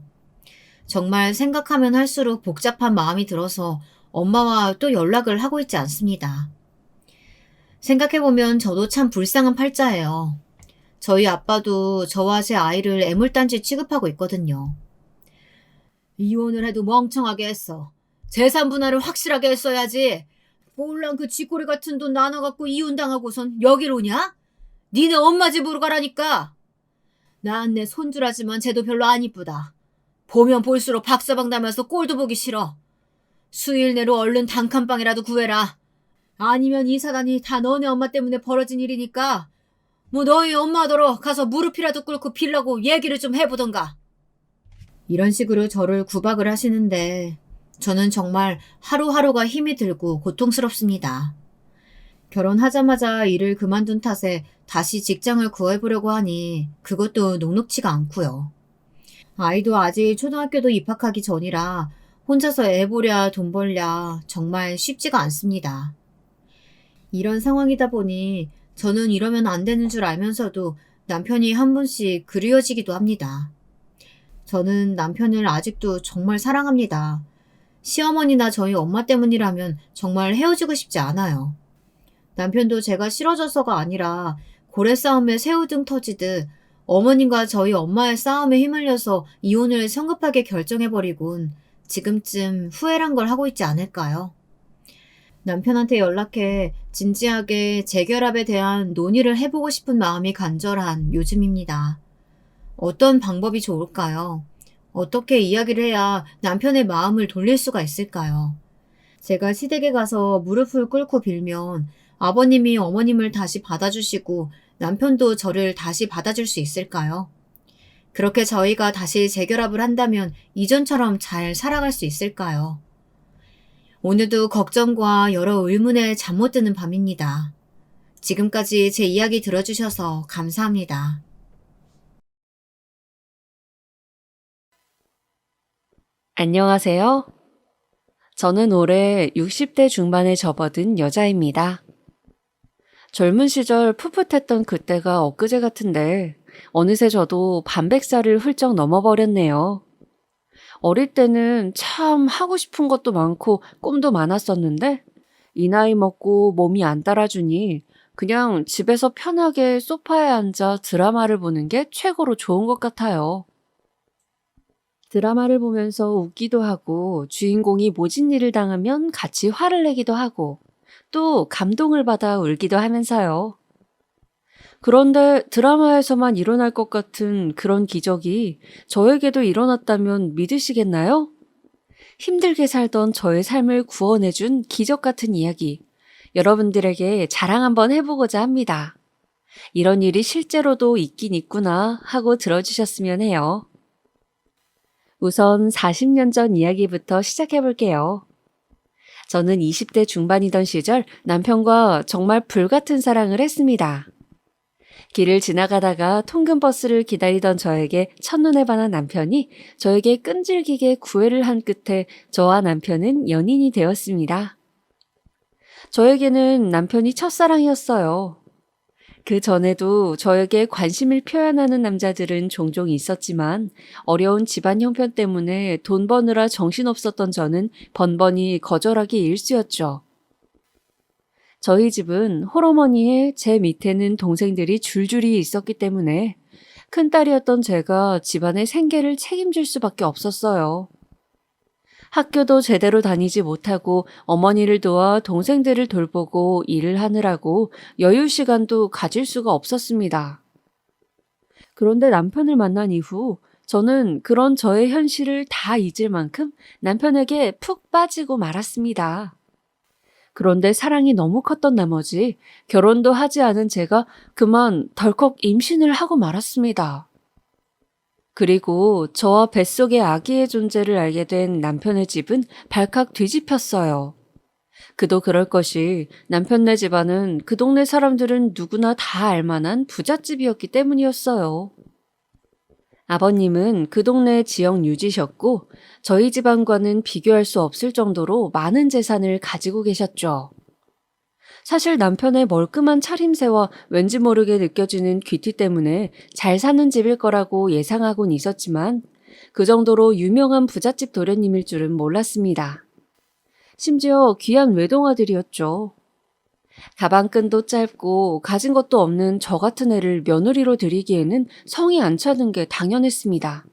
[SPEAKER 1] 정말 생각하면 할수록 복잡한 마음이 들어서 엄마와 또 연락을 하고 있지 않습니다. 생각해보면 저도 참 불쌍한 팔자예요. 저희 아빠도 저와 제 아이를 애물단지 취급하고 있거든요. 이혼을 해도 멍청하게 했어. 재산 분할을 확실하게 했어야지. 몰랑 그 쥐꼬리 같은 돈 나눠갖고 이혼당하고선 여길 오냐? 니네 엄마 집으로 가라니까. 난 내 손주라지만 쟤도 별로 안 이쁘다. 보면 볼수록 박서방 닮아서 꼴도 보기 싫어. 수일 내로 얼른 단칸방이라도 구해라. 아니면 이 사단이 다 너네 엄마 때문에 벌어진 일이니까 뭐 너희 엄마더러 가서 무릎이라도 꿇고 빌라고 얘기를 좀 해보던가. 이런 식으로 저를 구박을 하시는데 저는 정말 하루하루가 힘이 들고 고통스럽습니다. 결혼하자마자 일을 그만둔 탓에 다시 직장을 구해보려고 하니 그것도 녹록치가 않고요. 아이도 아직 초등학교도 입학하기 전이라 혼자서 애 보랴 돈 벌랴 정말 쉽지가 않습니다. 이런 상황이다 보니 저는 이러면 안 되는 줄 알면서도 남편이 한 번씩 그리워지기도 합니다. 저는 남편을 아직도 정말 사랑합니다. 시어머니나 저희 엄마 때문이라면 정말 헤어지고 싶지 않아요. 남편도 제가 싫어져서가 아니라 고래 싸움에 새우등 터지듯 어머님과 저희 엄마의 싸움에 휘말려서 이혼을 성급하게 결정해버리곤 지금쯤 후회란 걸 하고 있지 않을까요? 남편한테 연락해 진지하게 재결합에 대한 논의를 해보고 싶은 마음이 간절한 요즘입니다. 어떤 방법이 좋을까요? 어떻게 이야기를 해야 남편의 마음을 돌릴 수가 있을까요? 제가 시댁에 가서 무릎을 꿇고 빌면 아버님이 어머님을 다시 받아주시고 남편도 저를 다시 받아줄 수 있을까요? 그렇게 저희가 다시 재결합을 한다면 이전처럼 잘 살아갈 수 있을까요? 오늘도 걱정과 여러 의문에 잠 못 드는 밤입니다. 지금까지 제 이야기 들어주셔서 감사합니다.
[SPEAKER 2] 안녕하세요. 저는 올해 60대 중반에 접어든 여자입니다. 젊은 시절 풋풋했던 그때가 엊그제 같은데 어느새 저도 반백살을 훌쩍 넘어버렸네요. 어릴 때는 참 하고 싶은 것도 많고 꿈도 많았었는데 이 나이 먹고 몸이 안 따라주니 그냥 집에서 편하게 소파에 앉아 드라마를 보는 게 최고로 좋은 것 같아요. 드라마를 보면서 웃기도 하고 주인공이 모진 일을 당하면 같이 화를 내기도 하고 또 감동을 받아 울기도 하면서요. 그런데 드라마에서만 일어날 것 같은 그런 기적이 저에게도 일어났다면 믿으시겠나요? 힘들게 살던 저의 삶을 구원해준 기적 같은 이야기, 여러분들에게 자랑 한번 해보고자 합니다. 이런 일이 실제로도 있긴 있구나 하고 들어주셨으면 해요. 우선 40년 전 이야기부터 시작해 볼게요. 저는 20대 중반이던 시절 남편과 정말 불같은 사랑을 했습니다. 길을 지나가다가 통근버스를 기다리던 저에게 첫눈에 반한 남편이 저에게 끈질기게 구애를 한 끝에 저와 남편은 연인이 되었습니다. 저에게는 남편이 첫사랑이었어요. 그 전에도 저에게 관심을 표현하는 남자들은 종종 있었지만 어려운 집안 형편 때문에 돈 버느라 정신없었던 저는 번번이 거절하기 일쑤였죠. 저희 집은 홀어머니에 제 밑에는 동생들이 줄줄이 있었기 때문에 큰딸이었던 제가 집안의 생계를 책임질 수밖에 없었어요. 학교도 제대로 다니지 못하고 어머니를 도와 동생들을 돌보고 일을 하느라고 여유 시간도 가질 수가 없었습니다. 그런데 남편을 만난 이후 저는 그런 저의 현실을 다 잊을 만큼 남편에게 푹 빠지고 말았습니다. 그런데 사랑이 너무 컸던 나머지 결혼도 하지 않은 제가 그만 덜컥 임신을 하고 말았습니다. 그리고 저와 뱃속의 아기의 존재를 알게 된 남편의 집은 발칵 뒤집혔어요. 그도 그럴 것이 남편네 집안은 그 동네 사람들은 누구나 다 알만한 부잣집이었기 때문이었어요. 아버님은 그 동네 지역 유지셨고 저희 집안과는 비교할 수 없을 정도로 많은 재산을 가지고 계셨죠. 사실 남편의 멀끔한 차림새와 왠지 모르게 느껴지는 귀티 때문에 잘 사는 집일 거라고 예상하곤 있었지만 그 정도로 유명한 부잣집 도련님일 줄은 몰랐습니다. 심지어 귀한 외동아들이었죠. 가방끈도 짧고 가진 것도 없는 저 같은 애를 며느리로 들이기에는 성이 안 차는 게 당연했습니다.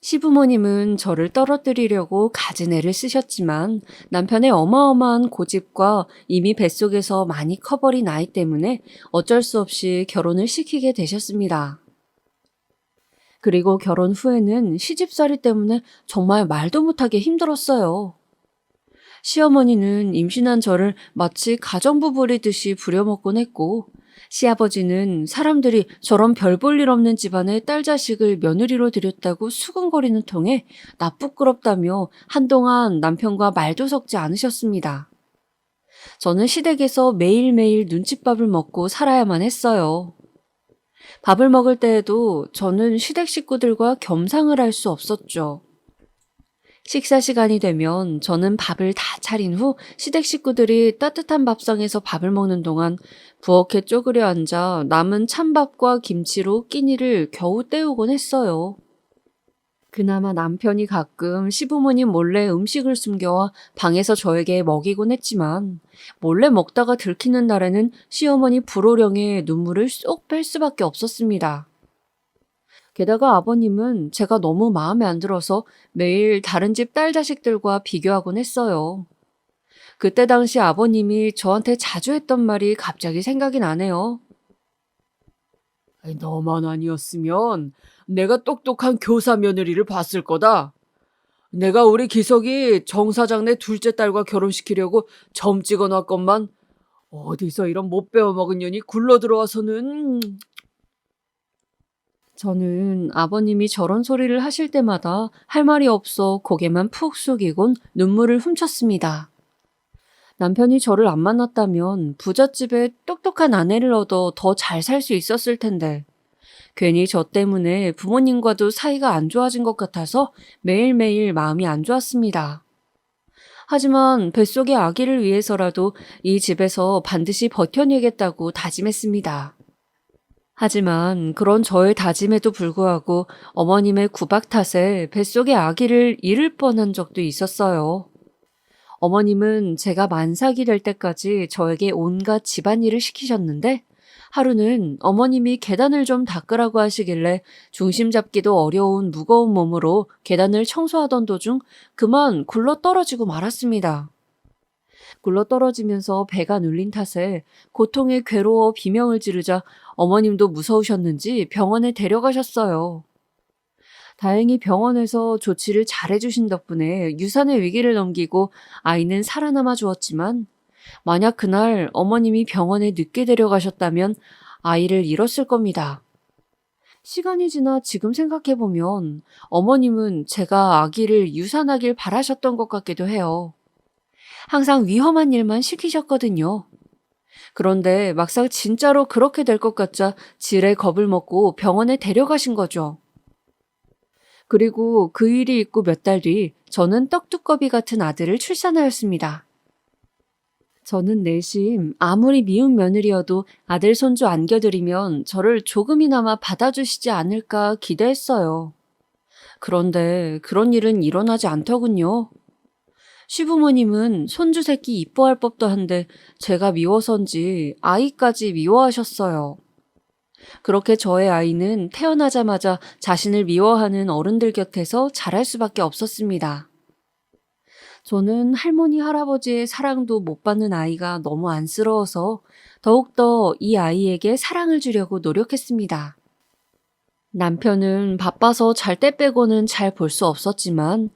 [SPEAKER 2] 시부모님은 저를 떨어뜨리려고 갖은 애를 쓰셨지만 남편의 어마어마한 고집과 이미 뱃속에서 많이 커버린 아이 때문에 어쩔 수 없이 결혼을 시키게 되셨습니다. 그리고 결혼 후에는 시집살이 때문에 정말 말도 못하게 힘들었어요. 시어머니는 임신한 저를 마치 가정부 부리듯이 부려먹곤 했고, 시아버지는 사람들이 저런 별 볼 일 없는 집안의 딸 자식을 며느리로 들였다고 수근거리는 통에 나 부끄럽다며 한동안 남편과 말도 섞지 않으셨습니다. 저는 시댁에서 매일매일 눈칫밥을 먹고 살아야만 했어요. 밥을 먹을 때에도 저는 시댁 식구들과 겸상을 할 수 없었죠. 식사 시간이 되면 저는 밥을 다 차린 후 시댁 식구들이 따뜻한 밥상에서 밥을 먹는 동안 부엌에 쪼그려 앉아 남은 찬밥과 김치로 끼니를 겨우 때우곤 했어요. 그나마 남편이 가끔 시부모님 몰래 음식을 숨겨와 방에서 저에게 먹이곤 했지만 몰래 먹다가 들키는 날에는 시어머니 불호령에 눈물을 쏙 뺄 수밖에 없었습니다. 게다가 아버님은 제가 너무 마음에 안 들어서 매일 다른 집 딸 자식들과 비교하곤 했어요. 그때 당시 아버님이 저한테 자주 했던 말이 갑자기 생각이 나네요. 너만 아니었으면 내가 똑똑한 교사 며느리를 봤을 거다. 내가 우리 기석이 정 사장네 둘째 딸과 결혼시키려고 점 찍어놨건만 어디서 이런 못 배워먹은 년이 굴러 들어와서는. 저는 아버님이 저런 소리를 하실 때마다 할 말이 없어 고개만 푹 숙이곤 눈물을 훔쳤습니다. 남편이 저를 안 만났다면 부잣집에 똑똑한 아내를 얻어 더 잘 살 수 있었을 텐데 괜히 저 때문에 부모님과도 사이가 안 좋아진 것 같아서 매일매일 마음이 안 좋았습니다. 하지만 뱃속의 아기를 위해서라도 이 집에서 반드시 버텨내겠다고 다짐했습니다. 하지만 그런 저의 다짐에도 불구하고 어머님의 구박 탓에 뱃속의 아기를 잃을 뻔한 적도 있었어요. 어머님은 제가 만삭이 될 때까지 저에게 온갖 집안일을 시키셨는데 하루는 어머님이 계단을 좀 닦으라고 하시길래 중심 잡기도 어려운 무거운 몸으로 계단을 청소하던 도중 그만 굴러 떨어지고 말았습니다. 굴러 떨어지면서 배가 눌린 탓에 고통에 괴로워 비명을 지르자 어머님도 무서우셨는지 병원에 데려가셨어요. 다행히 병원에서 조치를 잘해주신 덕분에 유산의 위기를 넘기고 아이는 살아남아 주었지만 만약 그날 어머님이 병원에 늦게 데려가셨다면 아이를 잃었을 겁니다. 시간이 지나 지금 생각해보면 어머님은 제가 아기를 유산하길 바라셨던 것 같기도 해요. 항상 위험한 일만 시키셨거든요. 그런데 막상 진짜로 그렇게 될 것 같자 지레 겁을 먹고 병원에 데려가신 거죠. 그리고 그 일이 있고 몇 달 뒤 저는 떡두꺼비 같은 아들을 출산하였습니다. 저는 내심 아무리 미운 며느리여도 아들 손주 안겨드리면 저를 조금이나마 받아주시지 않을까 기대했어요. 그런데 그런 일은 일어나지 않더군요. 시부모님은 손주 새끼 이뻐할 법도 한데 제가 미워서인지 아이까지 미워하셨어요. 그렇게 저의 아이는 태어나자마자 자신을 미워하는 어른들 곁에서 자랄 수밖에 없었습니다. 저는 할머니, 할아버지의 사랑도 못 받는 아이가 너무 안쓰러워서 더욱더 이 아이에게 사랑을 주려고 노력했습니다. 남편은 바빠서 잘 때 빼고는 잘 볼 수 없었지만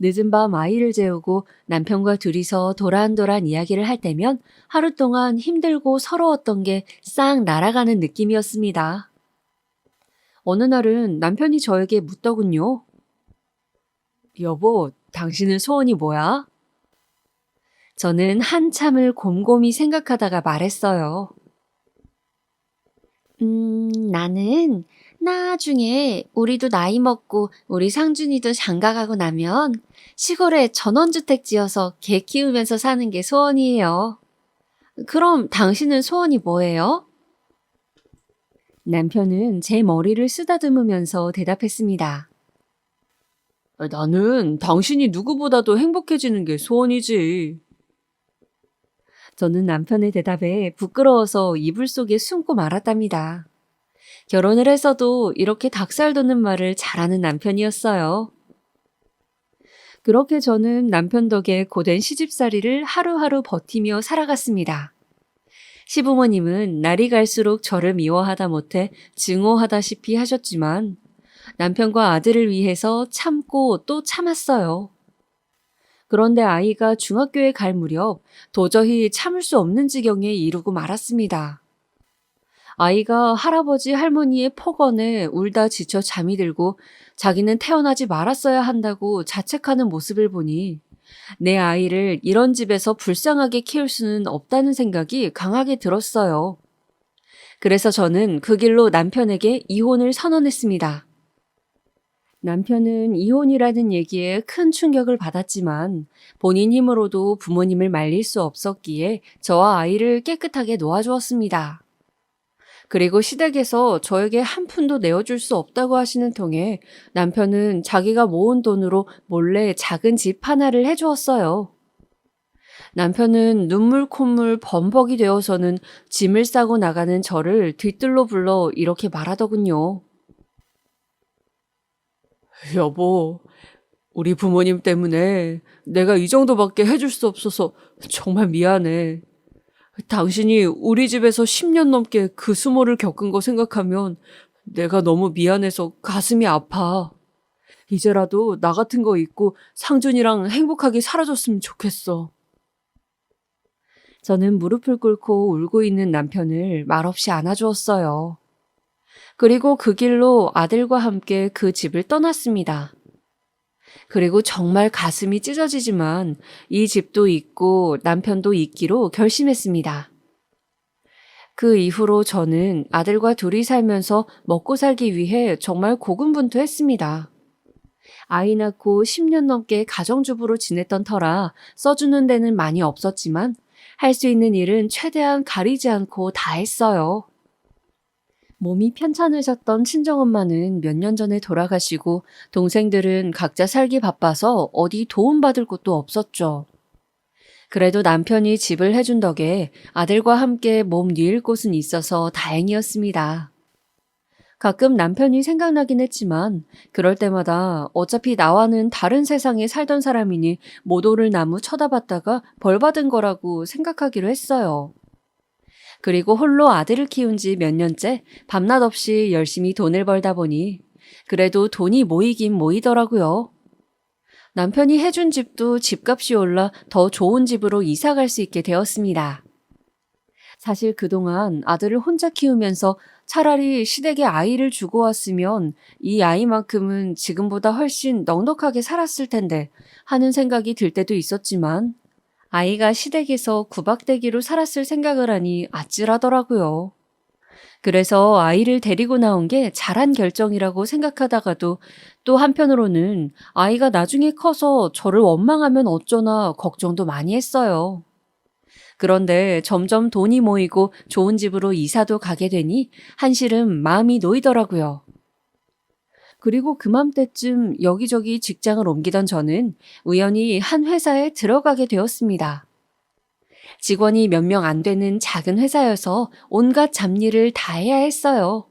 [SPEAKER 2] 늦은 밤 아이를 재우고 남편과 둘이서 도란도란 이야기를 할 때면 하루 동안 힘들고 서러웠던 게 싹 날아가는 느낌이었습니다. 어느 날은 남편이 저에게 묻더군요. 여보, 당신은 소원이 뭐야? 저는 한참을 곰곰이 생각하다가 말했어요. 나는 나중에 우리도 나이 먹고 우리 상준이도 장가가고 나면 시골에 전원주택 지어서 개 키우면서 사는 게 소원이에요. 그럼 당신은 소원이 뭐예요? 남편은 제 머리를 쓰다듬으면서 대답했습니다. 나는 당신이 누구보다도 행복해지는 게 소원이지. 저는 남편의 대답에 부끄러워서 이불 속에 숨고 말았답니다. 결혼을 해서도 이렇게 닭살 돋는 말을 잘하는 남편이었어요. 그렇게 저는 남편 덕에 고된 시집살이를 하루하루 버티며 살아갔습니다. 시부모님은 날이 갈수록 저를 미워하다 못해 증오하다시피 하셨지만 남편과 아들을 위해서 참고 또 참았어요. 그런데 아이가 중학교에 갈 무렵 도저히 참을 수 없는 지경에 이르고 말았습니다. 아이가 할아버지 할머니의 폭언에 울다 지쳐 잠이 들고 자기는 태어나지 말았어야 한다고 자책하는 모습을 보니 내 아이를 이런 집에서 불쌍하게 키울 수는 없다는 생각이 강하게 들었어요. 그래서 저는 그 길로 남편에게 이혼을 선언했습니다. 남편은 이혼이라는 얘기에 큰 충격을 받았지만 본인 힘으로도 부모님을 말릴 수 없었기에 저와 아이를 깨끗하게 놓아주었습니다. 그리고 시댁에서 저에게 한 푼도 내어줄 수 없다고 하시는 통에 남편은 자기가 모은 돈으로 몰래 작은 집 하나를 해주었어요. 남편은 눈물 콧물 범벅이 되어서는 짐을 싸고 나가는 저를 뒤뜰로 불러 이렇게 말하더군요. 여보, 우리 부모님 때문에 내가 이 정도밖에 해줄 수 없어서 정말 미안해. 당신이 우리 집에서 10년 넘게 그 수모를 겪은 거 생각하면 내가 너무 미안해서 가슴이 아파. 이제라도 나 같은 거 잊고 상준이랑 행복하게 살아줬으면 좋겠어. 저는 무릎을 꿇고 울고 있는 남편을 말없이 안아주었어요. 그리고 그 길로 아들과 함께 그 집을 떠났습니다. 그리고 정말 가슴이 찢어지지만 이 집도 잊고 남편도 잊기로 결심했습니다. 그 이후로 저는 아들과 둘이 살면서 먹고 살기 위해 정말 고군분투했습니다. 아이 낳고 10년 넘게 가정주부로 지냈던 터라 써주는 데는 많이 없었지만 할 수 있는 일은 최대한 가리지 않고 다 했어요. 몸이 편찮으셨던 친정엄마는 몇 년 전에 돌아가시고 동생들은 각자 살기 바빠서 어디 도움받을 곳도 없었죠. 그래도 남편이 집을 해준 덕에 아들과 함께 몸 뉘을 곳은 있어서 다행이었습니다. 가끔 남편이 생각나긴 했지만 그럴 때마다 어차피 나와는 다른 세상에 살던 사람이니 못 오를 나무 쳐다봤다가 벌 받은 거라고 생각하기로 했어요. 그리고 홀로 아들을 키운 지 몇 년째 밤낮 없이 열심히 돈을 벌다 보니 그래도 돈이 모이긴 모이더라고요. 남편이 해준 집도 집값이 올라 더 좋은 집으로 이사 갈 수 있게 되었습니다. 사실 그동안 아들을 혼자 키우면서 차라리 시댁에 아이를 주고 왔으면 이 아이만큼은 지금보다 훨씬 넉넉하게 살았을 텐데 하는 생각이 들 때도 있었지만 아이가 시댁에서 구박대기로 살았을 생각을 하니 아찔하더라고요. 그래서 아이를 데리고 나온 게 잘한 결정이라고 생각하다가도 또 한편으로는 아이가 나중에 커서 저를 원망하면 어쩌나 걱정도 많이 했어요. 그런데 점점 돈이 모이고 좋은 집으로 이사도 가게 되니 한시름 마음이 놓이더라고요. 그리고 그맘때쯤 여기저기 직장을 옮기던 저는 우연히 한 회사에 들어가게 되었습니다. 직원이 몇 명 안 되는 작은 회사여서 온갖 잡일을 다 해야 했어요.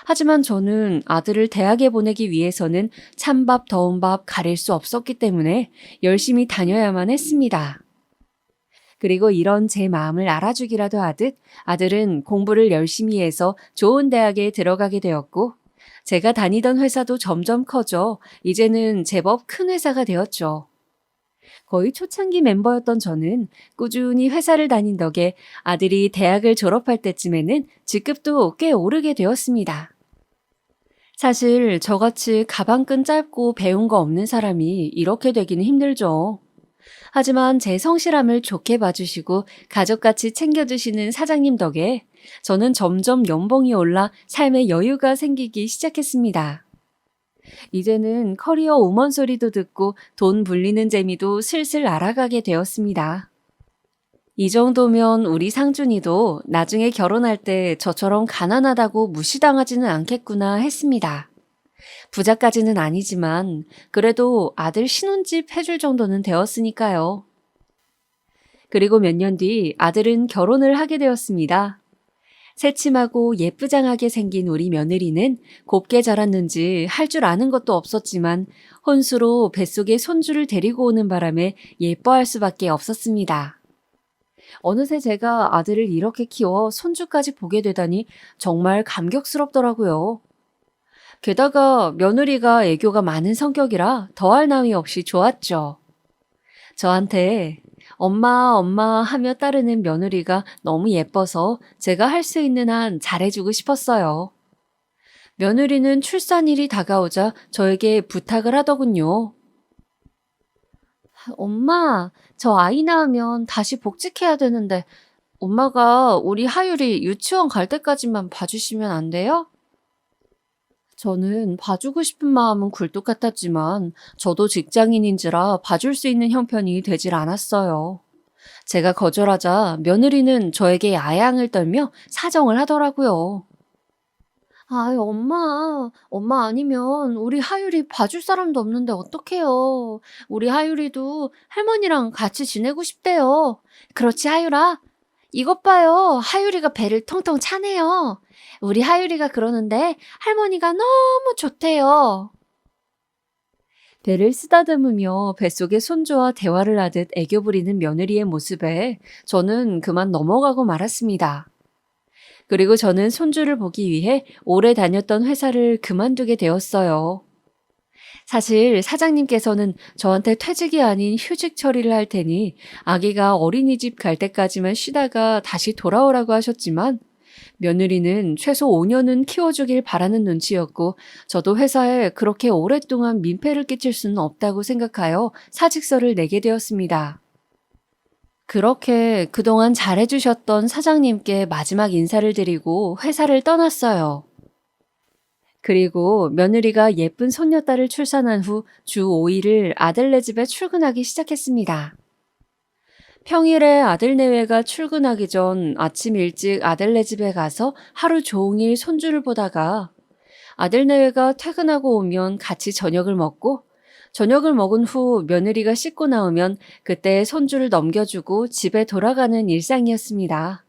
[SPEAKER 2] 하지만 저는 아들을 대학에 보내기 위해서는 찬밥 더운 밥 가릴 수 없었기 때문에 열심히 다녀야만 했습니다. 그리고 이런 제 마음을 알아주기라도 하듯 아들은 공부를 열심히 해서 좋은 대학에 들어가게 되었고 제가 다니던 회사도 점점 커져 이제는 제법 큰 회사가 되었죠. 거의 초창기 멤버였던 저는 꾸준히 회사를 다닌 덕에 아들이 대학을 졸업할 때쯤에는 직급도 꽤 오르게 되었습니다. 사실 저같이 가방끈 짧고 배운 거 없는 사람이 이렇게 되기는 힘들죠. 하지만 제 성실함을 좋게 봐주시고 가족같이 챙겨주시는 사장님 덕에 저는 점점 연봉이 올라 삶의 여유가 생기기 시작했습니다. 이제는 커리어 우먼 소리도 듣고 돈 불리는 재미도 슬슬 알아가게 되었습니다. 이 정도면 우리 상준이도 나중에 결혼할 때 저처럼 가난하다고 무시당하지는 않겠구나 했습니다. 부자까지는 아니지만 그래도 아들 신혼집 해줄 정도는 되었으니까요. 그리고 몇 년 뒤 아들은 결혼을 하게 되었습니다. 새침하고 예쁘장하게 생긴 우리 며느리는 곱게 자랐는지 할 줄 아는 것도 없었지만 혼수로 뱃속에 손주를 데리고 오는 바람에 예뻐할 수밖에 없었습니다. 어느새 제가 아들을 이렇게 키워 손주까지 보게 되다니 정말 감격스럽더라고요. 게다가 며느리가 애교가 많은 성격이라 더할 나위 없이 좋았죠. 저한테 엄마, 엄마 하며 따르는 며느리가 너무 예뻐서 제가 할 수 있는 한 잘해주고 싶었어요. 며느리는 출산일이 다가오자 저에게 부탁을 하더군요. 엄마, 저 아이 낳으면 다시 복직해야 되는데 엄마가 우리 하율이 유치원 갈 때까지만 봐주시면 안 돼요? 저는 봐주고 싶은 마음은 굴뚝 같았지만 저도 직장인인지라 봐줄 수 있는 형편이 되질 않았어요. 제가 거절하자 며느리는 저에게 아양을 떨며 사정을 하더라고요. 아이, 엄마 아니면 우리 하율이 봐줄 사람도 없는데 어떡해요. 우리 하율이도 할머니랑 같이 지내고 싶대요. 그렇지, 하율아? 이것 봐요. 하율이가 배를 텅텅 차네요. 우리 하율이가 그러는데 할머니가 너무 좋대요. 배를 쓰다듬으며 뱃속의 손주와 대화를 하듯 애교 부리는 며느리의 모습에 저는 그만 넘어가고 말았습니다. 그리고 저는 손주를 보기 위해 오래 다녔던 회사를 그만두게 되었어요. 사실 사장님께서는 저한테 퇴직이 아닌 휴직 처리를 할 테니 아기가 어린이집 갈 때까지만 쉬다가 다시 돌아오라고 하셨지만 며느리는 최소 5년은 키워주길 바라는 눈치였고 저도 회사에 그렇게 오랫동안 민폐를 끼칠 수는 없다고 생각하여 사직서를 내게 되었습니다. 그렇게 그동안 잘해주셨던 사장님께 마지막 인사를 드리고 회사를 떠났어요. 그리고 며느리가 예쁜 손녀딸을 출산한 후 주 5일을 아들네 집에 출근하기 시작했습니다. 평일에 아들 내외가 출근하기 전 아침 일찍 아들네 집에 가서 하루 종일 손주를 보다가 아들 내외가 퇴근하고 오면 같이 저녁을 먹고 저녁을 먹은 후 며느리가 씻고 나오면 그때 손주를 넘겨주고 집에 돌아가는 일상이었습니다.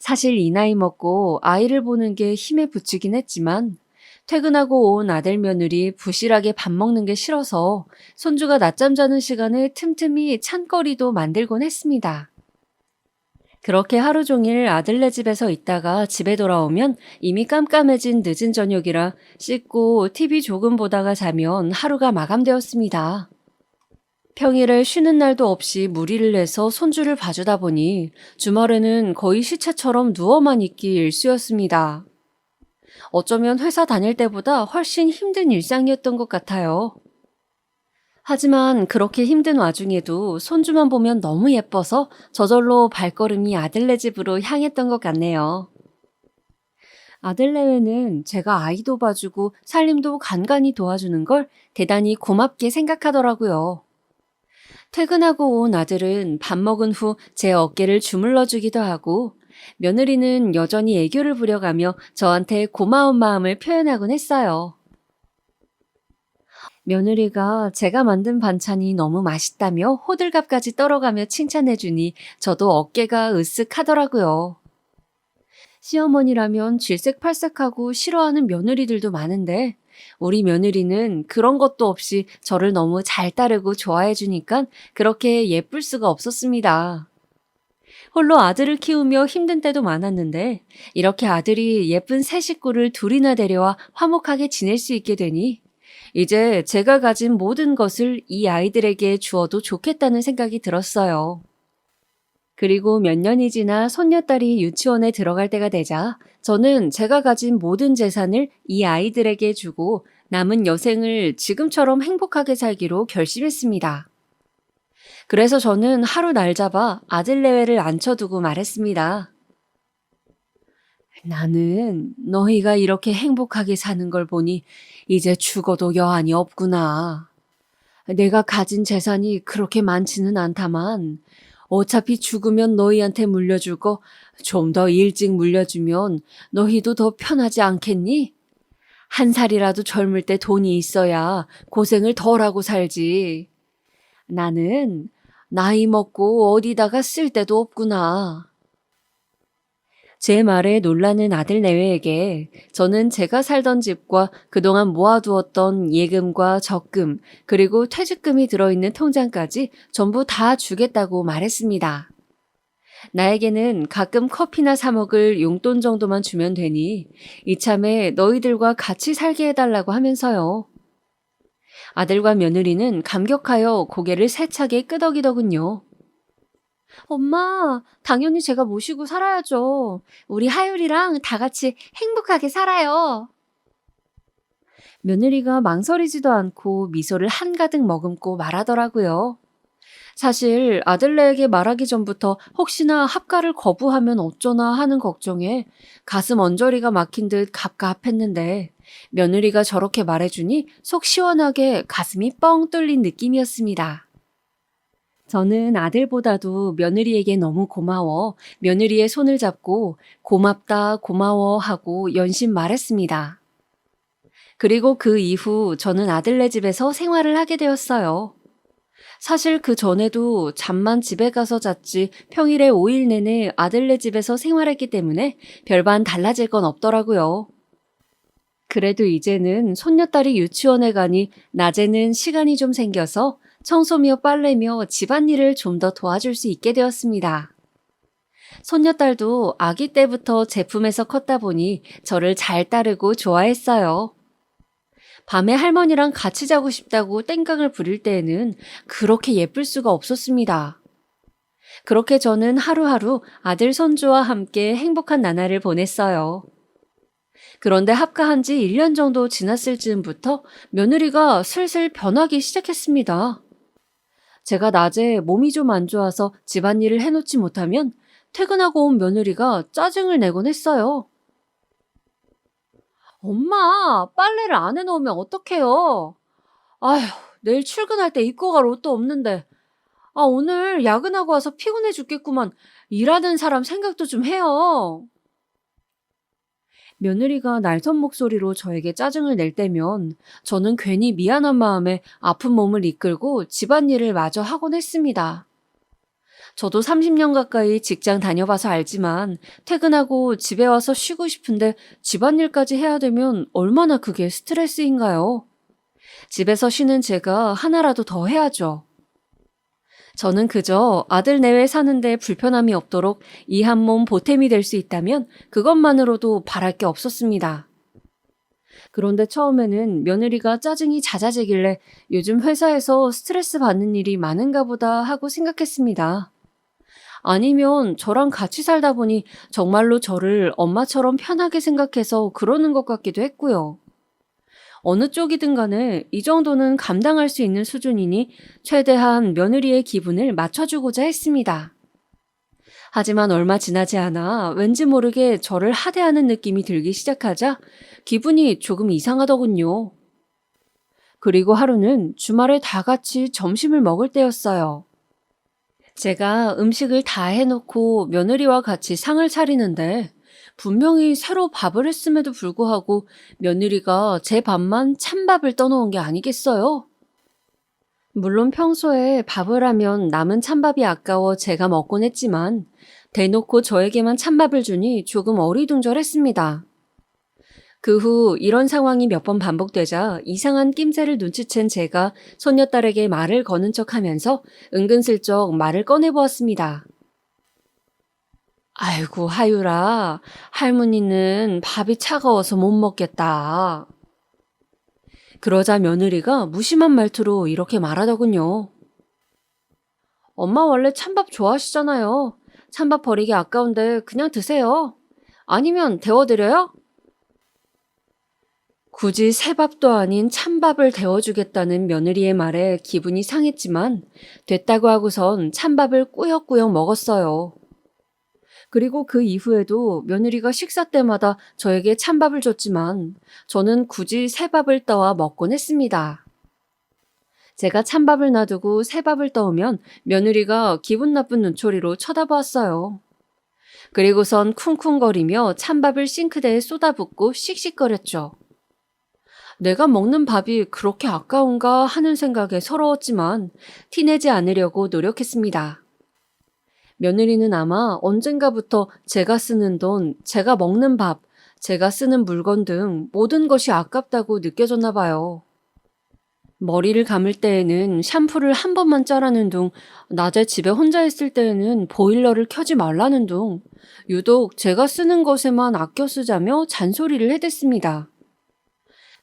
[SPEAKER 2] 사실 이 나이 먹고 아이를 보는 게 힘에 부치긴 했지만 퇴근하고 온 아들 며느리 부실하게 밥 먹는 게 싫어서 손주가 낮잠 자는 시간에 틈틈이 찬거리도 만들곤 했습니다. 그렇게 하루 종일 아들네 집에서 있다가 집에 돌아오면 이미 깜깜해진 늦은 저녁이라 씻고 TV 조금 보다가 자면 하루가 마감되었습니다. 평일에 쉬는 날도 없이 무리를 내서 손주를 봐주다 보니 주말에는 거의 시체처럼 누워만 있기 일쑤였습니다. 어쩌면 회사 다닐 때보다 훨씬 힘든 일상이었던 것 같아요. 하지만 그렇게 힘든 와중에도 손주만 보면 너무 예뻐서 저절로 발걸음이 아들네 집으로 향했던 것 같네요. 아들네외는 제가 아이도 봐주고 살림도 간간히 도와주는 걸 대단히 고맙게 생각하더라고요. 퇴근하고 온 아들은 밥 먹은 후 제 어깨를 주물러 주기도 하고 며느리는 여전히 애교를 부려가며 저한테 고마운 마음을 표현하곤 했어요. 며느리가 제가 만든 반찬이 너무 맛있다며 호들갑까지 떨어가며 칭찬해주니 저도 어깨가 으쓱하더라고요. 시어머니라면 질색팔색하고 싫어하는 며느리들도 많은데 우리 며느리는 그런 것도 없이 저를 너무 잘 따르고 좋아해주니까 그렇게 예쁠 수가 없었습니다. 홀로 아들을 키우며 힘든 때도 많았는데 이렇게 아들이 예쁜 새 식구를 둘이나 데려와 화목하게 지낼 수 있게 되니 이제 제가 가진 모든 것을 이 아이들에게 주어도 좋겠다는 생각이 들었어요. 그리고 몇 년이 지나 손녀딸이 유치원에 들어갈 때가 되자 저는 제가 가진 모든 재산을 이 아이들에게 주고 남은 여생을 지금처럼 행복하게 살기로 결심했습니다. 그래서 저는 하루 날 잡아 아들 내외를 앉혀두고 말했습니다. 나는 너희가 이렇게 행복하게 사는 걸 보니 이제 죽어도 여한이 없구나. 내가 가진 재산이 그렇게 많지는 않다만 어차피 죽으면 너희한테 물려줄 거 좀 더 일찍 물려주면 너희도 더 편하지 않겠니? 한 살이라도 젊을 때 돈이 있어야 고생을 덜 하고 살지. 나는 나이 먹고 어디다가 쓸 데도 없구나. 제 말에 놀라는 아들 내외에게 저는 제가 살던 집과 그동안 모아두었던 예금과 적금, 그리고 퇴직금이 들어있는 통장까지 전부 다 주겠다고 말했습니다. 나에게는 가끔 커피나 사 먹을 용돈 정도만 주면 되니 이참에 너희들과 같이 살게 해달라고 하면서요. 아들과 며느리는 감격하여 고개를 세차게 끄덕이더군요. 엄마, 당연히 제가 모시고 살아야죠. 우리 하율이랑 다 같이 행복하게 살아요. 며느리가 망설이지도 않고 미소를 한가득 머금고 말하더라고요. 사실 아들네에게 말하기 전부터 혹시나 합가를 거부하면 어쩌나 하는 걱정에 가슴 언저리가 막힌 듯 갑갑했는데 며느리가 저렇게 말해주니 속 시원하게 가슴이 뻥 뚫린 느낌이었습니다. 저는 아들보다도 며느리에게 너무 고마워 며느리의 손을 잡고 고맙다 고마워 하고 연신 말했습니다. 그리고 그 이후 저는 아들네 집에서 생활을 하게 되었어요. 사실 그 전에도 잠만 집에 가서 잤지 평일에 5일 내내 아들네 집에서 생활했기 때문에 별반 달라질 건 없더라고요. 그래도 이제는 손녀딸이 유치원에 가니 낮에는 시간이 좀 생겨서 청소며 빨래며 집안일을 좀 더 도와줄 수 있게 되었습니다. 손녀딸도 아기 때부터 제 품에서 컸다 보니 저를 잘 따르고 좋아했어요. 밤에 할머니랑 같이 자고 싶다고 땡깡을 부릴 때에는 그렇게 예쁠 수가 없었습니다. 그렇게 저는 하루하루 아들 손주와 함께 행복한 나날을 보냈어요. 그런데 합가한 지 1년 정도 지났을 즈음부터 며느리가 슬슬 변하기 시작했습니다. 제가 낮에 몸이 좀 안 좋아서 집안일을 해놓지 못하면 퇴근하고 온 며느리가 짜증을 내곤 했어요. 엄마, 빨래를 안 해놓으면 어떡해요? 아휴, 내일 출근할 때 입고 갈 옷도 없는데. 아, 오늘 야근하고 와서 피곤해 죽겠구만. 일하는 사람 생각도 좀 해요. 며느리가 날선 목소리로 저에게 짜증을 낼 때면 저는 괜히 미안한 마음에 아픈 몸을 이끌고 집안일을 마저 하곤 했습니다. 저도 30년 가까이 직장 다녀봐서 알지만 퇴근하고 집에 와서 쉬고 싶은데 집안일까지 해야 되면 얼마나 그게 스트레스인가요? 집에서 쉬는 제가 하나라도 더 해야죠. 저는 그저 아들 내외 사는데 불편함이 없도록 이 한 몸 보탬이 될 수 있다면 그것만으로도 바랄 게 없었습니다. 그런데 처음에는 며느리가 짜증이 잦아지길래 요즘 회사에서 스트레스 받는 일이 많은가 보다 하고 생각했습니다. 아니면 저랑 같이 살다 보니 정말로 저를 엄마처럼 편하게 생각해서 그러는 것 같기도 했고요. 어느 쪽이든 간에 이 정도는 감당할 수 있는 수준이니 최대한 며느리의 기분을 맞춰주고자 했습니다. 하지만 얼마 지나지 않아 왠지 모르게 저를 하대하는 느낌이 들기 시작하자 기분이 조금 이상하더군요. 그리고 하루는 주말에 다 같이 점심을 먹을 때였어요. 제가 음식을 다 해놓고 며느리와 같이 상을 차리는데 분명히 새로 밥을 했음에도 불구하고 며느리가 제 밥만 찬밥을 떠놓은 게 아니겠어요? 물론 평소에 밥을 하면 남은 찬밥이 아까워 제가 먹곤 했지만 대놓고 저에게만 찬밥을 주니 조금 어리둥절했습니다. 그 후 이런 상황이 몇 번 반복되자 이상한 낌새를 눈치챈 제가 손녀딸에게 말을 거는 척하면서 은근슬쩍 말을 꺼내보았습니다. 아이고 하율아, 할머니는 밥이 차가워서 못 먹겠다. 그러자 며느리가 무심한 말투로 이렇게 말하더군요. 엄마 원래 찬밥 좋아하시잖아요. 찬밥 버리기 아까운데 그냥 드세요. 아니면 데워드려요? 굳이 새밥도 아닌 찬밥을 데워주겠다는 며느리의 말에 기분이 상했지만 됐다고 하고선 찬밥을 꾸역꾸역 먹었어요. 그리고 그 이후에도 며느리가 식사 때마다 저에게 찬밥을 줬지만 저는 굳이 새밥을 떠와 먹곤 했습니다. 제가 찬밥을 놔두고 새밥을 떠오면 며느리가 기분 나쁜 눈초리로 쳐다보았어요. 그리고선 쿵쿵거리며 찬밥을 싱크대에 쏟아붓고 씩씩거렸죠. 내가 먹는 밥이 그렇게 아까운가 하는 생각에 서러웠지만 티내지 않으려고 노력했습니다. 며느리는 아마 언젠가부터 제가 쓰는 돈, 제가 먹는 밥, 제가 쓰는 물건 등 모든 것이 아깝다고 느껴졌나 봐요. 머리를 감을 때에는 샴푸를 한 번만 짜라는 둥, 낮에 집에 혼자 있을 때에는 보일러를 켜지 말라는 둥, 유독 제가 쓰는 것에만 아껴 쓰자며 잔소리를 해댔습니다.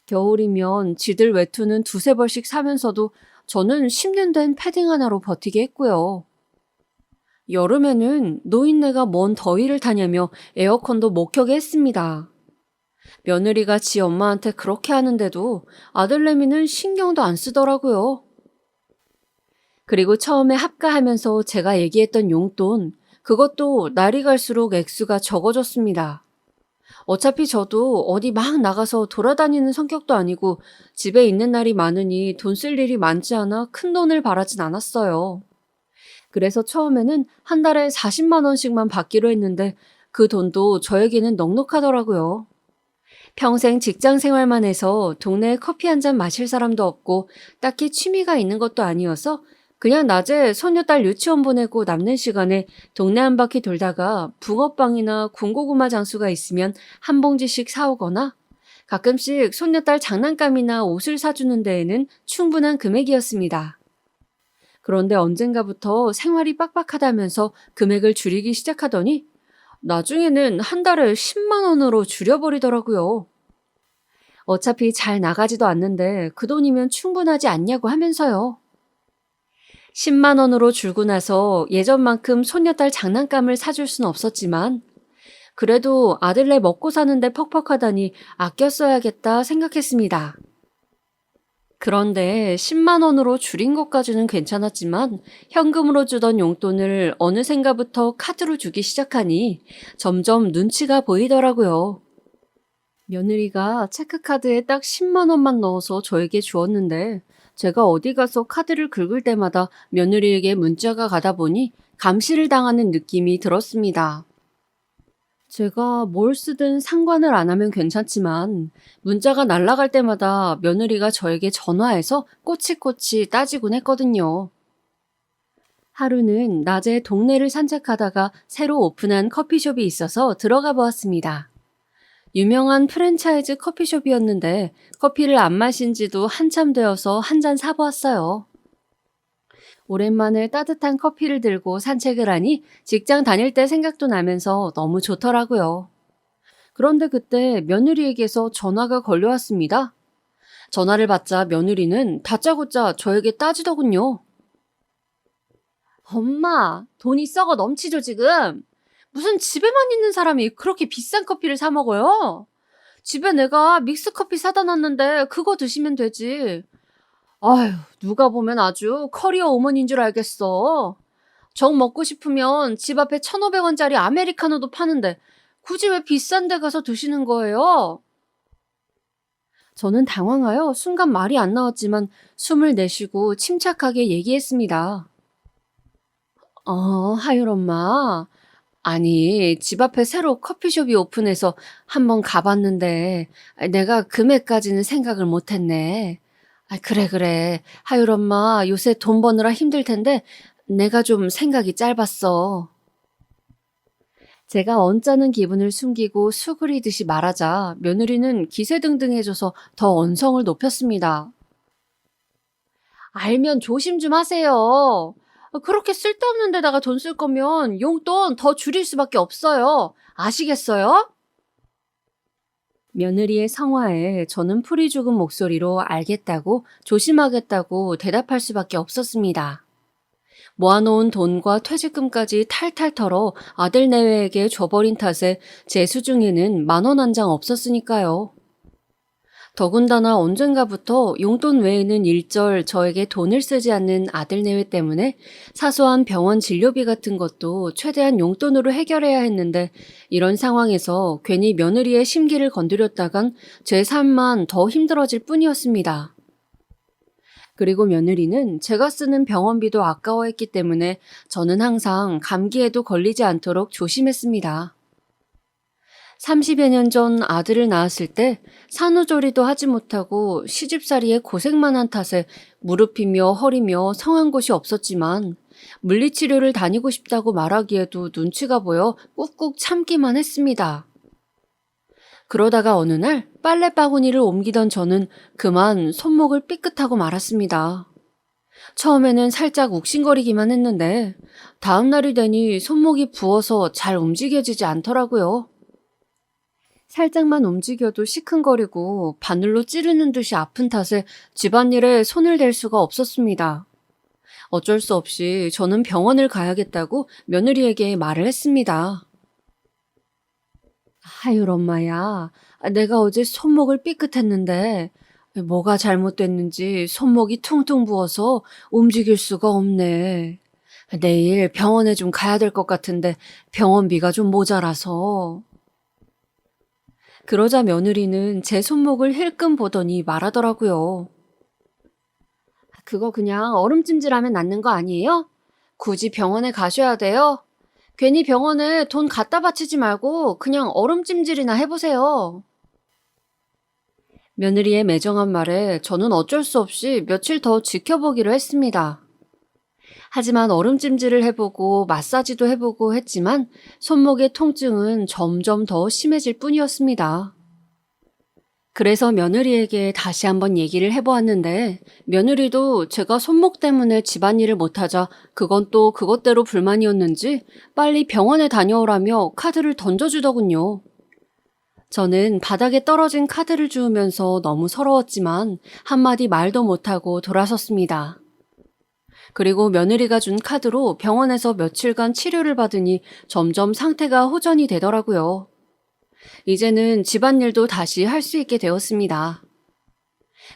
[SPEAKER 2] 겨울이면 지들 외투는 두세 벌씩 사면서도 저는 10년 된 패딩 하나로 버티게 했고요. 여름에는 노인네가 뭔 더위를 타냐며 에어컨도 못 켜게 했습니다. 며느리가 지 엄마한테 그렇게 하는데도 아들내미는 신경도 안 쓰더라고요. 그리고 처음에 합가하면서 제가 얘기했던 용돈, 그것도 날이 갈수록 액수가 적어졌습니다. 어차피 저도 어디 막 나가서 돌아다니는 성격도 아니고 집에 있는 날이 많으니 돈 쓸 일이 많지 않아 큰 돈을 바라진 않았어요. 그래서 처음에는 한 달에 40만 원씩만 받기로 했는데 그 돈도 저에게는 넉넉하더라고요. 평생 직장 생활만 해서 동네에 커피 한 잔 마실 사람도 없고 딱히 취미가 있는 것도 아니어서 그냥 낮에 손녀딸 유치원 보내고 남는 시간에 동네 한 바퀴 돌다가 붕어빵이나 군고구마 장수가 있으면 한 봉지씩 사오거나 가끔씩 손녀딸 장난감이나 옷을 사주는 데에는 충분한 금액이었습니다. 그런데 언젠가부터 생활이 빡빡하다면서 금액을 줄이기 시작하더니 나중에는 한 달에 10만 원으로 줄여버리더라고요. 어차피 잘 나가지도 않는데 그 돈이면 충분하지 않냐고 하면서요. 10만 원으로 줄고 나서 예전만큼 손녀딸 장난감을 사줄 순 없었지만 그래도 아들네 먹고 사는데 퍽퍽하다니 아껴 써야겠다 생각했습니다. 그런데 10만 원으로 줄인 것까지는 괜찮았지만 현금으로 주던 용돈을 어느샌가부터 카드로 주기 시작하니 점점 눈치가 보이더라고요. 며느리가 체크카드에 딱 10만 원만 넣어서 저에게 주었는데 제가 어디 가서 카드를 긁을 때마다 며느리에게 문자가 가다 보니 감시를 당하는 느낌이 들었습니다. 제가 뭘 쓰든 상관을 안 하면 괜찮지만 문자가 날아갈 때마다 며느리가 저에게 전화해서 꼬치꼬치 따지곤 했거든요. 하루는 낮에 동네를 산책하다가 새로 오픈한 커피숍이 있어서 들어가 보았습니다. 유명한 프랜차이즈 커피숍이었는데 커피를 안 마신 지도 한참 되어서 한 잔 사보았어요. 오랜만에 따뜻한 커피를 들고 산책을 하니 직장 다닐 때 생각도 나면서 너무 좋더라고요. 그런데 그때 며느리에게서 전화가 걸려왔습니다. 전화를 받자 며느리는 다짜고짜 저에게 따지더군요. 엄마, 돈이 썩어 넘치죠, 지금? 무슨 집에만 있는 사람이 그렇게 비싼 커피를 사 먹어요? 집에 내가 믹스커피 사다 놨는데 그거 드시면 되지. 아휴, 누가 보면 아주 커리어 우먼인 줄 알겠어. 정 먹고 싶으면 집 앞에 1,500원짜리 아메리카노도 파는데 굳이 왜 비싼 데 가서 드시는 거예요? 저는 당황하여 순간 말이 안 나왔지만 숨을 내쉬고 침착하게 얘기했습니다. 하율 엄마. 아니, 집 앞에 새로 커피숍이 오픈해서 한번 가봤는데 내가 금액까지는 생각을 못했네. 그래. 하율 엄마 요새 돈 버느라 힘들 텐데 내가 좀 생각이 짧았어. 제가 언짢은 기분을 숨기고 수그리듯이 말하자 며느리는 기세등등해져서 더 언성을 높였습니다. 알면 조심 좀 하세요. 그렇게 쓸데없는 데다가 돈 쓸 거면 용돈 더 줄일 수밖에 없어요. 아시겠어요? 며느리의 성화에 저는 풀이 죽은 목소리로 알겠다고 조심하겠다고 대답할 수밖에 없었습니다. 모아놓은 돈과 퇴직금까지 탈탈 털어 아들 내외에게 줘버린 탓에 제 수중에는 10,000원 한 장 없었으니까요. 더군다나 언젠가부터 용돈 외에는 일절 저에게 돈을 쓰지 않는 아들 내외 때문에 사소한 병원 진료비 같은 것도 최대한 용돈으로 해결해야 했는데 이런 상황에서 괜히 며느리의 심기를 건드렸다간 제 삶만 더 힘들어질 뿐이었습니다. 그리고 며느리는 제가 쓰는 병원비도 아까워했기 때문에 저는 항상 감기에도 걸리지 않도록 조심했습니다. 30여 년 전 아들을 낳았을 때 산후조리도 하지 못하고 시집살이에 고생만 한 탓에 무릎이며 허리며 성한 곳이 없었지만 물리치료를 다니고 싶다고 말하기에도 눈치가 보여 꾹꾹 참기만 했습니다. 그러다가 어느 날 빨래바구니를 옮기던 저는 그만 손목을 삐끗하고 말았습니다. 처음에는 살짝 욱신거리기만 했는데 다음 날이 되니 손목이 부어서 잘 움직여지지 않더라고요. 살짝만 움직여도 시큰거리고 바늘로 찌르는 듯이 아픈 탓에 집안일에 손을 댈 수가 없었습니다. 어쩔 수 없이 저는 병원을 가야겠다고 며느리에게 말을 했습니다. 하율 엄마야, 내가 어제 손목을 삐끗했는데 뭐가 잘못됐는지 손목이 퉁퉁 부어서 움직일 수가 없네. 내일 병원에 좀 가야 될 것 같은데 병원비가 좀 모자라서. 그러자 며느리는 제 손목을 힐끔 보더니 말하더라고요. 그거 그냥 얼음찜질하면 낫는 거 아니에요? 굳이 병원에 가셔야 돼요? 괜히 병원에 돈 갖다 바치지 말고 그냥 얼음찜질이나 해보세요. 며느리의 매정한 말에 저는 어쩔 수 없이 며칠 더 지켜보기로 했습니다. 하지만 얼음찜질을 해보고 마사지도 해보고 했지만 손목의 통증은 점점 더 심해질 뿐이었습니다. 그래서 며느리에게 다시 한번 얘기를 해보았는데 며느리도 제가 손목 때문에 집안일을 못하자 그건 또 그것대로 불만이었는지 빨리 병원에 다녀오라며 카드를 던져주더군요. 저는 바닥에 떨어진 카드를 주우면서 너무 서러웠지만 한마디 말도 못하고 돌아섰습니다. 그리고 며느리가 준 카드로 병원에서 며칠간 치료를 받으니 점점 상태가 호전이 되더라고요. 이제는 집안일도 다시 할 수 있게 되었습니다.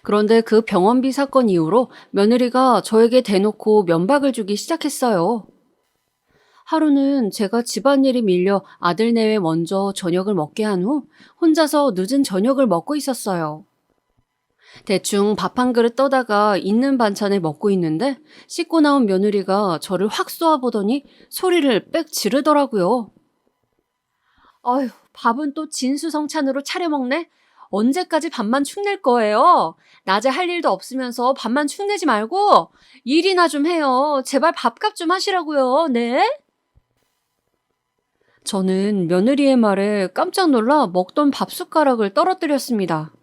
[SPEAKER 2] 그런데 그 병원비 사건 이후로 며느리가 저에게 대놓고 면박을 주기 시작했어요. 하루는 제가 집안일이 밀려 아들 내외 먼저 저녁을 먹게 한 후 혼자서 늦은 저녁을 먹고 있었어요. 대충 밥 한 그릇 떠다가 있는 반찬을 먹고 있는데 씻고 나온 며느리가 저를 확 쏘아보더니 소리를 빽 지르더라고요. 아휴, 밥은 또 진수성찬으로 차려 먹네? 언제까지 밥만 축낼 거예요? 낮에 할 일도 없으면서 밥만 축내지 말고 일이나 좀 해요. 제발 밥값 좀 하시라고요. 네? 저는 며느리의 말에 깜짝 놀라 먹던 밥 숟가락을 떨어뜨렸습니다.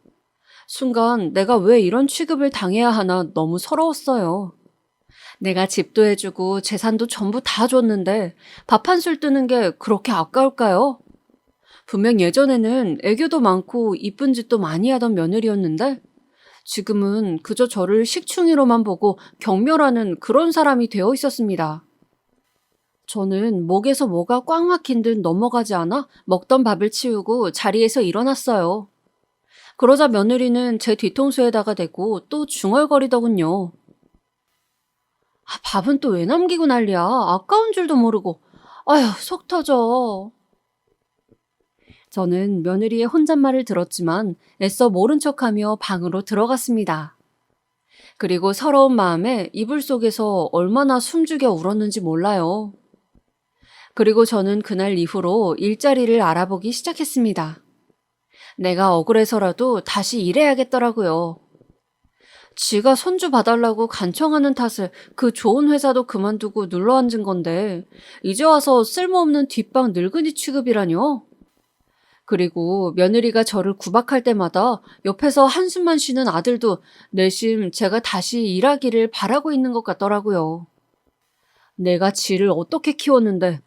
[SPEAKER 2] 순간 내가 왜 이런 취급을 당해야 하나 너무 서러웠어요. 내가 집도 해주고 재산도 전부 다 줬는데 밥 한 술 뜨는 게 그렇게 아까울까요? 분명 예전에는 애교도 많고 이쁜 짓도 많이 하던 며느리였는데 지금은 그저 저를 식충이로만 보고 경멸하는 그런 사람이 되어 있었습니다. 저는 목에서 뭐가 꽉 막힌 듯 넘어가지 않아 먹던 밥을 치우고 자리에서 일어났어요. 그러자 며느리는 제 뒤통수에다가 대고 또 중얼거리더군요. 밥은 또 왜 남기고 난리야. 아까운 줄도 모르고. 아휴, 속 터져. 저는 며느리의 혼잣말을 들었지만 애써 모른 척하며 방으로 들어갔습니다. 그리고 서러운 마음에 이불 속에서 얼마나 숨죽여 울었는지 몰라요. 그리고 저는 그날 이후로 일자리를 알아보기 시작했습니다. 내가 억울해서라도 다시 일해야겠더라고요. 지가 손주 봐달라고 간청하는 탓에 그 좋은 회사도 그만두고 눌러앉은 건데 이제 와서 쓸모없는 뒷방 늙은이 취급이라뇨? 그리고 며느리가 저를 구박할 때마다 옆에서 한숨만 쉬는 아들도 내심 제가 다시 일하기를 바라고 있는 것 같더라고요. 내가 지를 어떻게 키웠는데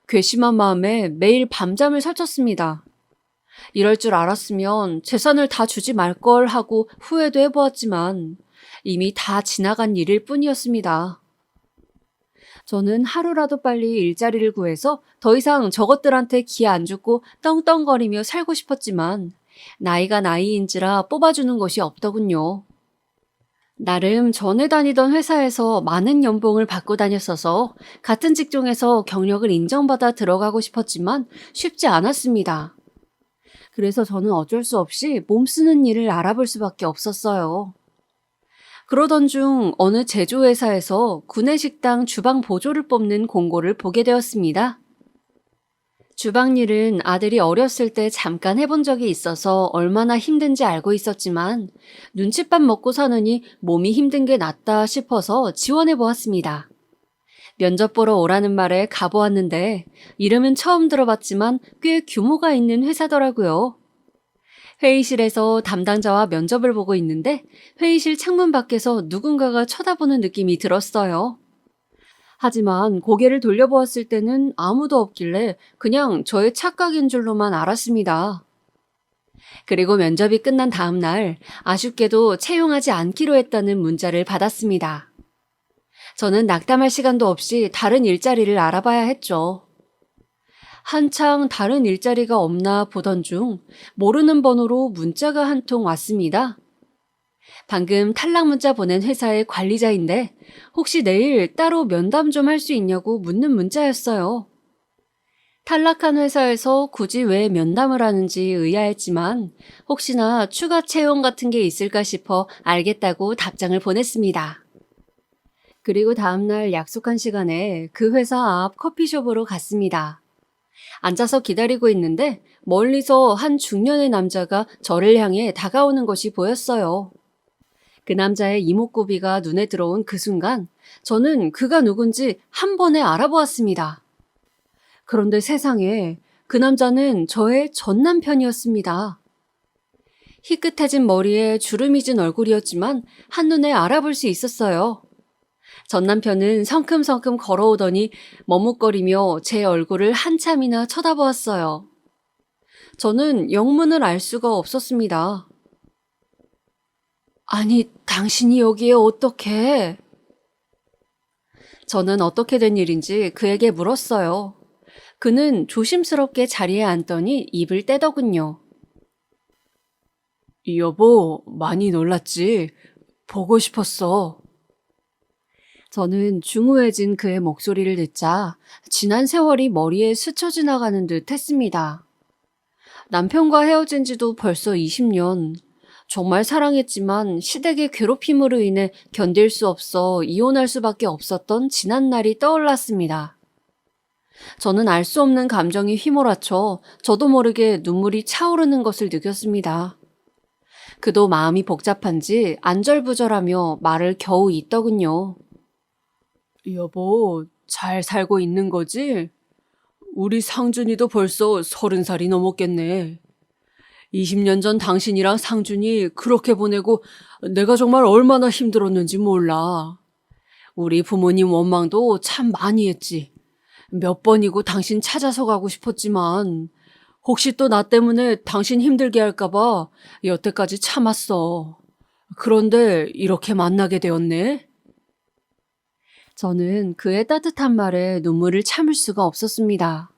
[SPEAKER 2] 괘씸한 마음에 매일 밤잠을 설쳤습니다. 이럴 줄 알았으면 재산을 다 주지 말걸 하고 후회도 해보았지만 이미 다 지나간 일일 뿐이었습니다. 저는 하루라도 빨리 일자리를 구해서 더 이상 저것들한테 기 안 죽고 떵떵거리며 살고 싶었지만 나이가 나이인지라 뽑아주는 것이 없더군요. 나름 전에 다니던 회사에서 많은 연봉을 받고 다녔어서 같은 직종에서 경력을 인정받아 들어가고 싶었지만 쉽지 않았습니다. 그래서 저는 어쩔 수 없이 몸쓰는 일을 알아볼 수밖에 없었어요. 그러던 중 어느 제조회사에서 구내식당 주방 보조를 뽑는 공고를 보게 되었습니다. 주방 일은 아들이 어렸을 때 잠깐 해본 적이 있어서 얼마나 힘든지 알고 있었지만 눈칫밥 먹고 사느니 몸이 힘든 게 낫다 싶어서 지원해 보았습니다. 면접 보러 오라는 말에 가보았는데 이름은 처음 들어봤지만 꽤 규모가 있는 회사더라고요. 회의실에서 담당자와 면접을 보고 있는데 회의실 창문 밖에서 누군가가 쳐다보는 느낌이 들었어요. 하지만 고개를 돌려보았을 때는 아무도 없길래 그냥 저의 착각인 줄로만 알았습니다. 그리고 면접이 끝난 다음 날 아쉽게도 채용하지 않기로 했다는 문자를 받았습니다. 저는 낙담할 시간도 없이 다른 일자리를 알아봐야 했죠. 한창 다른 일자리가 없나 보던 중 모르는 번호로 문자가 한 통 왔습니다. 방금 탈락 문자 보낸 회사의 관리자인데 혹시 내일 따로 면담 좀 할 수 있냐고 묻는 문자였어요. 탈락한 회사에서 굳이 왜 면담을 하는지 의아했지만 혹시나 추가 채용 같은 게 있을까 싶어 알겠다고 답장을 보냈습니다. 그리고 다음날 약속한 시간에 그 회사 앞 커피숍으로 갔습니다. 앉아서 기다리고 있는데 멀리서 한 중년의 남자가 저를 향해 다가오는 것이 보였어요. 그 남자의 이목구비가 눈에 들어온 그 순간 저는 그가 누군지 한 번에 알아보았습니다. 그런데 세상에 그 남자는 저의 전 남편이었습니다. 희끗해진 머리에 주름이 진 얼굴이었지만 한눈에 알아볼 수 있었어요. 전 남편은 성큼성큼 걸어오더니 머뭇거리며 제 얼굴을 한참이나 쳐다보았어요. 저는 영문을 알 수가 없었습니다. 아니, 당신이 여기에 어떻게? 저는 어떻게 된 일인지 그에게 물었어요. 그는 조심스럽게 자리에 앉더니 입을 떼더군요. 여보, 많이 놀랐지? 보고 싶었어. 저는 중후해진 그의 목소리를 듣자 지난 세월이 머리에 스쳐 지나가는 듯 했습니다. 남편과 헤어진 지도 벌써 20년. 정말 사랑했지만 시댁의 괴롭힘으로 인해 견딜 수 없어 이혼할 수밖에 없었던 지난 날이 떠올랐습니다. 저는 알 수 없는 감정이 휘몰아쳐 저도 모르게 눈물이 차오르는 것을 느꼈습니다. 그도 마음이 복잡한지 안절부절하며 말을 겨우 잇더군요. 여보, 잘 살고 있는 거지? 우리 상준이도 벌써 30살이 넘었겠네. 20년 전 당신이랑 상준이 그렇게 보내고 내가 정말 얼마나 힘들었는지 몰라. 우리 부모님 원망도 참 많이 했지. 몇 번이고 당신 찾아서 가고 싶었지만 혹시 또 나 때문에 당신 힘들게 할까봐 여태까지 참았어. 그런데 이렇게 만나게 되었네. 저는 그의 따뜻한 말에 눈물을 참을 수가 없었습니다.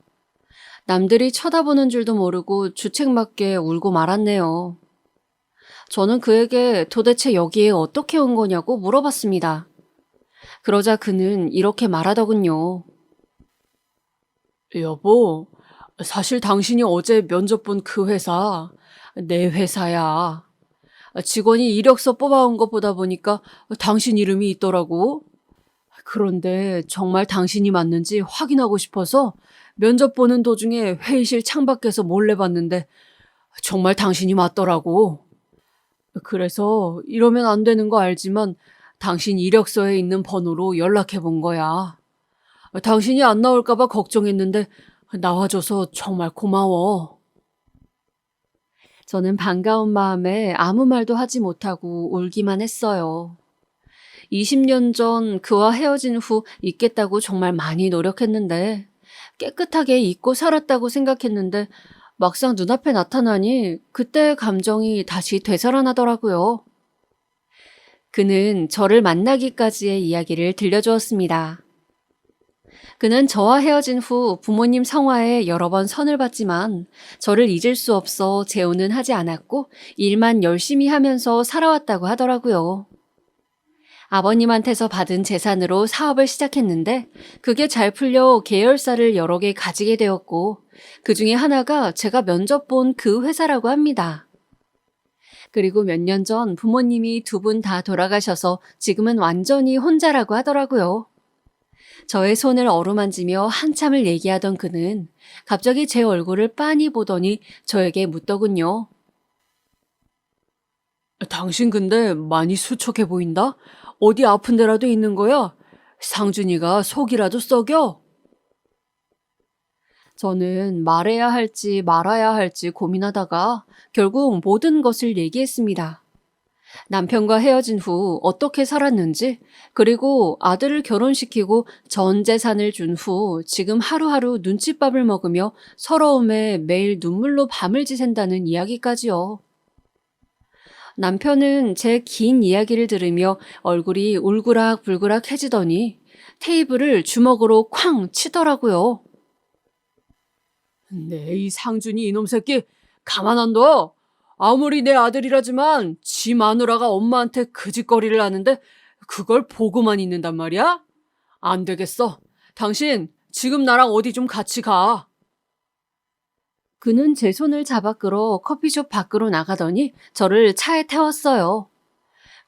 [SPEAKER 2] 남들이 쳐다보는 줄도 모르고 주책맞게 울고 말았네요. 저는 그에게 도대체 여기에 어떻게 온 거냐고 물어봤습니다. 그러자 그는 이렇게 말하더군요. 여보, 사실 당신이 어제 면접 본 그 회사, 내 회사야. 직원이 이력서 뽑아온 거 보다 보니까 당신 이름이 있더라고. 그런데 정말 당신이 맞는지 확인하고 싶어서 면접 보는 도중에 회의실 창밖에서 몰래 봤는데 정말 당신이 맞더라고. 그래서 이러면 안 되는 거 알지만 당신 이력서에 있는 번호로 연락해 본 거야. 당신이 안 나올까 봐 걱정했는데 나와줘서 정말 고마워. 저는 반가운 마음에 아무 말도 하지 못하고 울기만 했어요. 20년 전 그와 헤어진 후 잊겠다고 정말 많이 노력했는데 깨끗하게 잊고 살았다고 생각했는데 막상 눈앞에 나타나니 그때의 감정이 다시 되살아나더라고요. 그는 저를 만나기까지의 이야기를 들려주었습니다. 그는 저와 헤어진 후 부모님 성화에 여러 번 선을 봤지만 저를 잊을 수 없어 재혼은 하지 않았고 일만 열심히 하면서 살아왔다고 하더라고요. 아버님한테서 받은 재산으로 사업을 시작했는데 그게 잘 풀려 계열사를 여러 개 가지게 되었고 그 중에 하나가 제가 면접 본 그 회사라고 합니다. 그리고 몇 년 전 부모님이 두 분 다 돌아가셔서 지금은 완전히 혼자라고 하더라고요. 저의 손을 어루만지며 한참을 얘기하던 그는 갑자기 제 얼굴을 빤히 보더니 저에게 묻더군요. 당신 근데 많이 수척해 보인다? 어디 아픈 데라도 있는 거야? 상준이가 속이라도 썩여? 저는 말해야 할지 말아야 할지 고민하다가 결국 모든 것을 얘기했습니다. 남편과 헤어진 후 어떻게 살았는지, 그리고 아들을 결혼시키고 전 재산을 준 후 지금 하루하루 눈칫밥을 먹으며 서러움에 매일 눈물로 밤을 지샌다는 이야기까지요. 남편은 제 긴 이야기를 들으며 얼굴이 울그락불그락해지더니 테이블을 주먹으로 쾅 치더라고요. 네, 이 상준이 이놈 새끼 가만 안 둬. 아무리 내 아들이라지만 지 마누라가 엄마한테 그 짓거리를 하는데 그걸 보고만 있는단 말이야? 안 되겠어. 당신 지금 나랑 어디 좀 같이 가. 그는 제 손을 잡아 끌어 커피숍 밖으로 나가더니 저를 차에 태웠어요.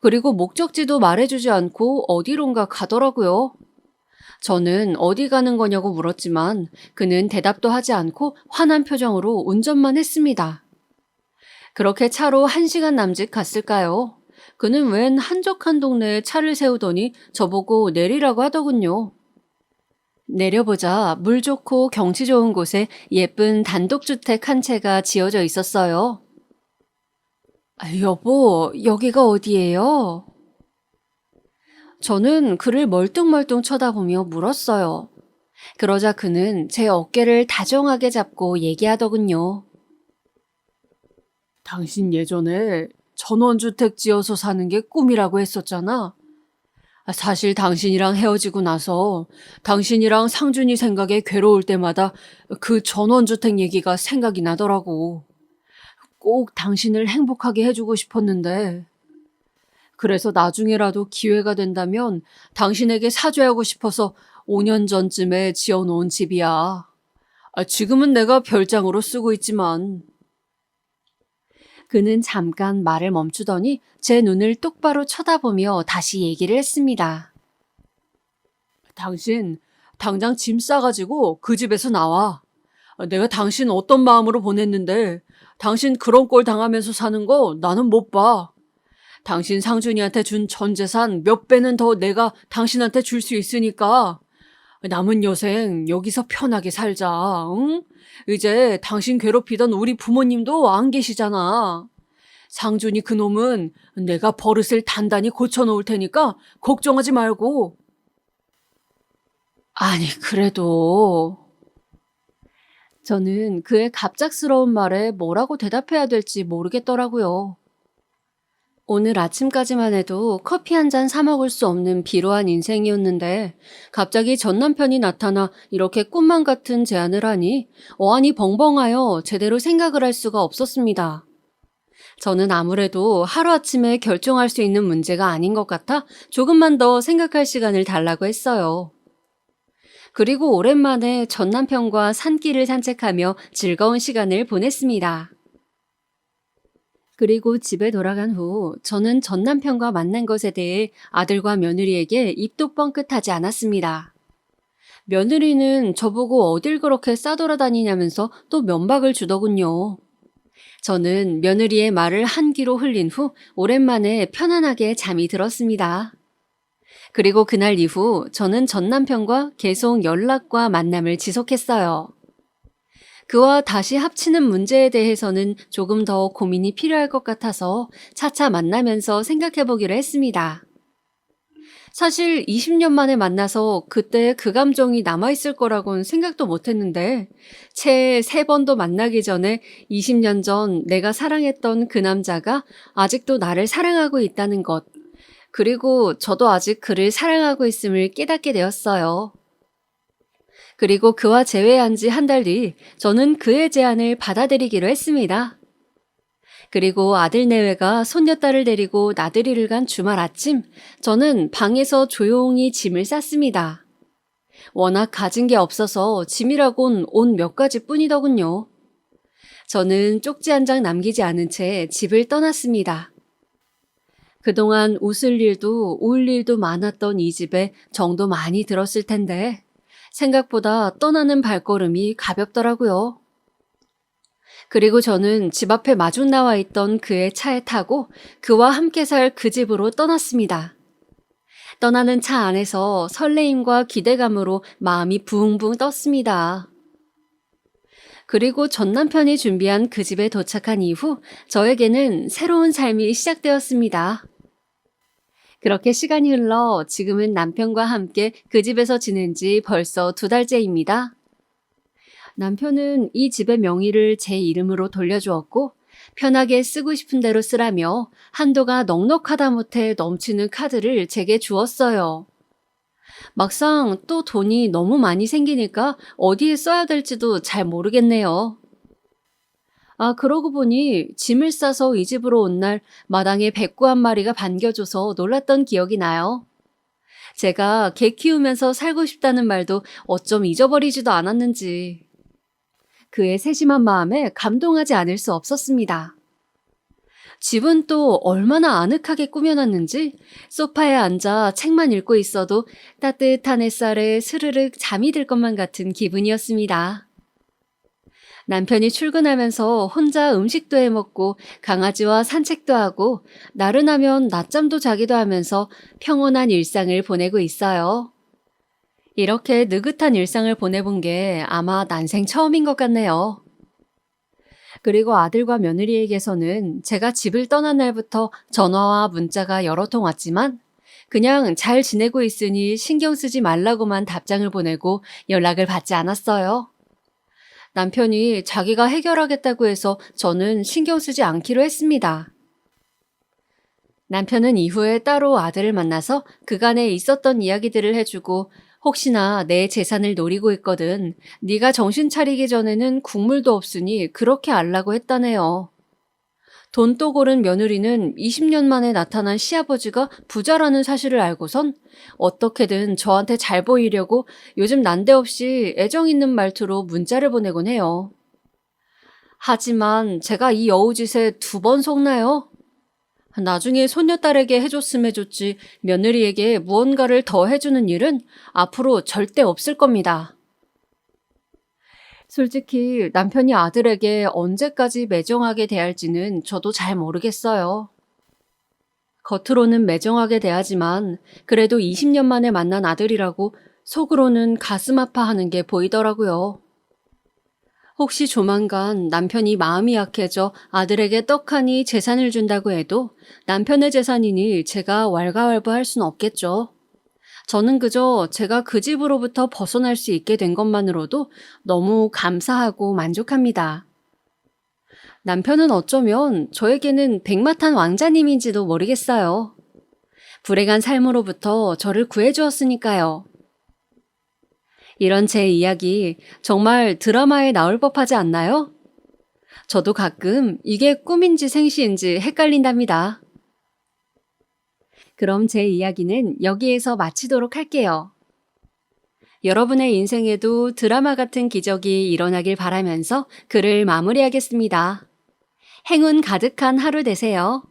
[SPEAKER 2] 그리고 목적지도 말해주지 않고 어디론가 가더라고요. 저는 어디 가는 거냐고 물었지만 그는 대답도 하지 않고 화난 표정으로 운전만 했습니다. 그렇게 차로 1시간 남짓 갔을까요? 그는 웬 한적한 동네에 차를 세우더니 저보고 내리라고 하더군요. 내려보자 물 좋고 경치 좋은 곳에 예쁜 단독주택 한 채가 지어져 있었어요. 여보, 여기가 어디예요? 저는 그를 멀뚱멀뚱 쳐다보며 물었어요. 그러자 그는 제 어깨를 다정하게 잡고 얘기하더군요. 당신 예전에 전원주택 지어서 사는 게 꿈이라고 했었잖아. 사실 당신이랑 헤어지고 나서 당신이랑 상준이 생각에 괴로울 때마다 그 전원주택 얘기가 생각이 나더라고. 꼭 당신을 행복하게 해주고 싶었는데. 그래서 나중에라도 기회가 된다면 당신에게 사죄하고 싶어서 5년 전쯤에 지어놓은 집이야. 지금은 내가 별장으로 쓰고 있지만. 그는 잠깐 말을 멈추더니 제 눈을 똑바로 쳐다보며 다시 얘기를 했습니다. 당신 당장 짐 싸가지고 그 집에서 나와. 내가 당신 어떤 마음으로 보냈는데 당신 그런 꼴 당하면서 사는 거 나는 못 봐. 당신 상준이한테 준 전 재산 몇 배는 더 내가 당신한테 줄 수 있으니까 남은 여생 여기서 편하게 살자. 응? 이제 당신 괴롭히던 우리 부모님도 안 계시잖아. 상준이 그놈은 내가 버릇을 단단히 고쳐놓을 테니까 걱정하지 말고. 아니, 그래도. 저는 그의 갑작스러운 말에 뭐라고 대답해야 될지 모르겠더라고요. 오늘 아침까지만 해도 커피 한 잔 사 먹을 수 없는 비로한 인생이었는데 갑자기 전 남편이 나타나 이렇게 꿈만 같은 제안을 하니 어안이 벙벙하여 제대로 생각을 할 수가 없었습니다. 저는 아무래도 하루아침에 결정할 수 있는 문제가 아닌 것 같아 조금만 더 생각할 시간을 달라고 했어요. 그리고 오랜만에 전 남편과 산길을 산책하며 즐거운 시간을 보냈습니다. 그리고 집에 돌아간 후 저는 전 남편과 만난 것에 대해 아들과 며느리에게 입도 뻥끗하지 않았습니다. 며느리는 저보고 어딜 그렇게 싸돌아다니냐면서 또 면박을 주더군요. 저는 며느리의 말을 한 귀로 흘린 후 오랜만에 편안하게 잠이 들었습니다. 그리고 그날 이후 저는 전 남편과 계속 연락과 만남을 지속했어요. 그와 다시 합치는 문제에 대해서는 조금 더 고민이 필요할 것 같아서 차차 만나면서 생각해보기로 했습니다. 사실 20년 만에 만나서 그때 그 감정이 남아있을 거라고는 생각도 못했는데 채 3번도 만나기 전에 20년 전 내가 사랑했던 그 남자가 아직도 나를 사랑하고 있다는 것, 그리고 저도 아직 그를 사랑하고 있음을 깨닫게 되었어요. 그리고 그와 재회한 지 한 달 뒤 저는 그의 제안을 받아들이기로 했습니다. 그리고 아들 내외가 손녀딸을 데리고 나들이를 간 주말 아침, 저는 방에서 조용히 짐을 쌌습니다. 워낙 가진 게 없어서 짐이라곤 옷 몇 가지 뿐이더군요. 저는 쪽지 한 장 남기지 않은 채 집을 떠났습니다. 그동안 웃을 일도 울 일도 많았던 이 집에 정도 많이 들었을 텐데 생각보다 떠나는 발걸음이 가볍더라고요. 그리고 저는 집 앞에 마중 나와 있던 그의 차에 타고 그와 함께 살 그 집으로 떠났습니다. 떠나는 차 안에서 설레임과 기대감으로 마음이 붕붕 떴습니다. 그리고 전 남편이 준비한 그 집에 도착한 이후 저에게는 새로운 삶이 시작되었습니다. 그렇게 시간이 흘러 지금은 남편과 함께 그 집에서 지낸 지 벌써 2달째입니다. 남편은 이 집의 명의를 제 이름으로 돌려주었고 편하게 쓰고 싶은 대로 쓰라며 한도가 넉넉하다 못해 넘치는 카드를 제게 주었어요. 막상 또 돈이 너무 많이 생기니까 어디에 써야 될지도 잘 모르겠네요. 아, 그러고 보니 짐을 싸서 이 집으로 온 날 마당에 백구 한 마리가 반겨줘서 놀랐던 기억이 나요. 제가 개 키우면서 살고 싶다는 말도 어쩜 잊어버리지도 않았는지. 그의 세심한 마음에 감동하지 않을 수 없었습니다. 집은 또 얼마나 아늑하게 꾸며놨는지 소파에 앉아 책만 읽고 있어도 따뜻한 햇살에 스르륵 잠이 들 것만 같은 기분이었습니다. 남편이 출근하면서 혼자 음식도 해먹고 강아지와 산책도 하고 나른하면 낮잠도 자기도 하면서 평온한 일상을 보내고 있어요. 이렇게 느긋한 일상을 보내본 게 아마 난생 처음인 것 같네요. 그리고 아들과 며느리에게서는 제가 집을 떠난 날부터 전화와 문자가 여러 통 왔지만 그냥 잘 지내고 있으니 신경 쓰지 말라고만 답장을 보내고 연락을 받지 않았어요. 남편이 자기가 해결하겠다고 해서 저는 신경 쓰지 않기로 했습니다. 남편은 이후에 따로 아들을 만나서 그간에 있었던 이야기들을 해주고 혹시나 내 재산을 노리고 있거든 네가 정신 차리기 전에는 국물도 없으니 그렇게 알라고 했다네요. 돈또 고른 며느리는 20년 만에 나타난 시아버지가 부자라는 사실을 알고선 어떻게든 저한테 잘 보이려고 요즘 난데없이 애정 있는 말투로 문자를 보내곤 해요. 하지만 제가 이 여우짓에 2번 속나요? 나중에 손녀딸에게 해줬으면 해줬지 며느리에게 무언가를 더 해주는 일은 앞으로 절대 없을 겁니다. 솔직히 남편이 아들에게 언제까지 매정하게 대할지는 저도 잘 모르겠어요. 겉으로는 매정하게 대하지만 그래도 20년 만에 만난 아들이라고 속으로는 가슴 아파하는 게 보이더라고요. 혹시 조만간 남편이 마음이 약해져 아들에게 떡하니 재산을 준다고 해도 남편의 재산이니 제가 왈가왈부할 순 없겠죠. 저는 그저 제가 그 집으로부터 벗어날 수 있게 된 것만으로도 너무 감사하고 만족합니다. 남편은 어쩌면 저에게는 백마탄 왕자님인지도 모르겠어요. 불행한 삶으로부터 저를 구해주었으니까요. 이런 제 이야기 정말 드라마에 나올 법하지 않나요? 저도 가끔 이게 꿈인지 생시인지 헷갈린답니다. 그럼 제 이야기는 여기에서 마치도록 할게요. 여러분의 인생에도 드라마 같은 기적이 일어나길 바라면서 글을 마무리하겠습니다. 행운 가득한 하루 되세요.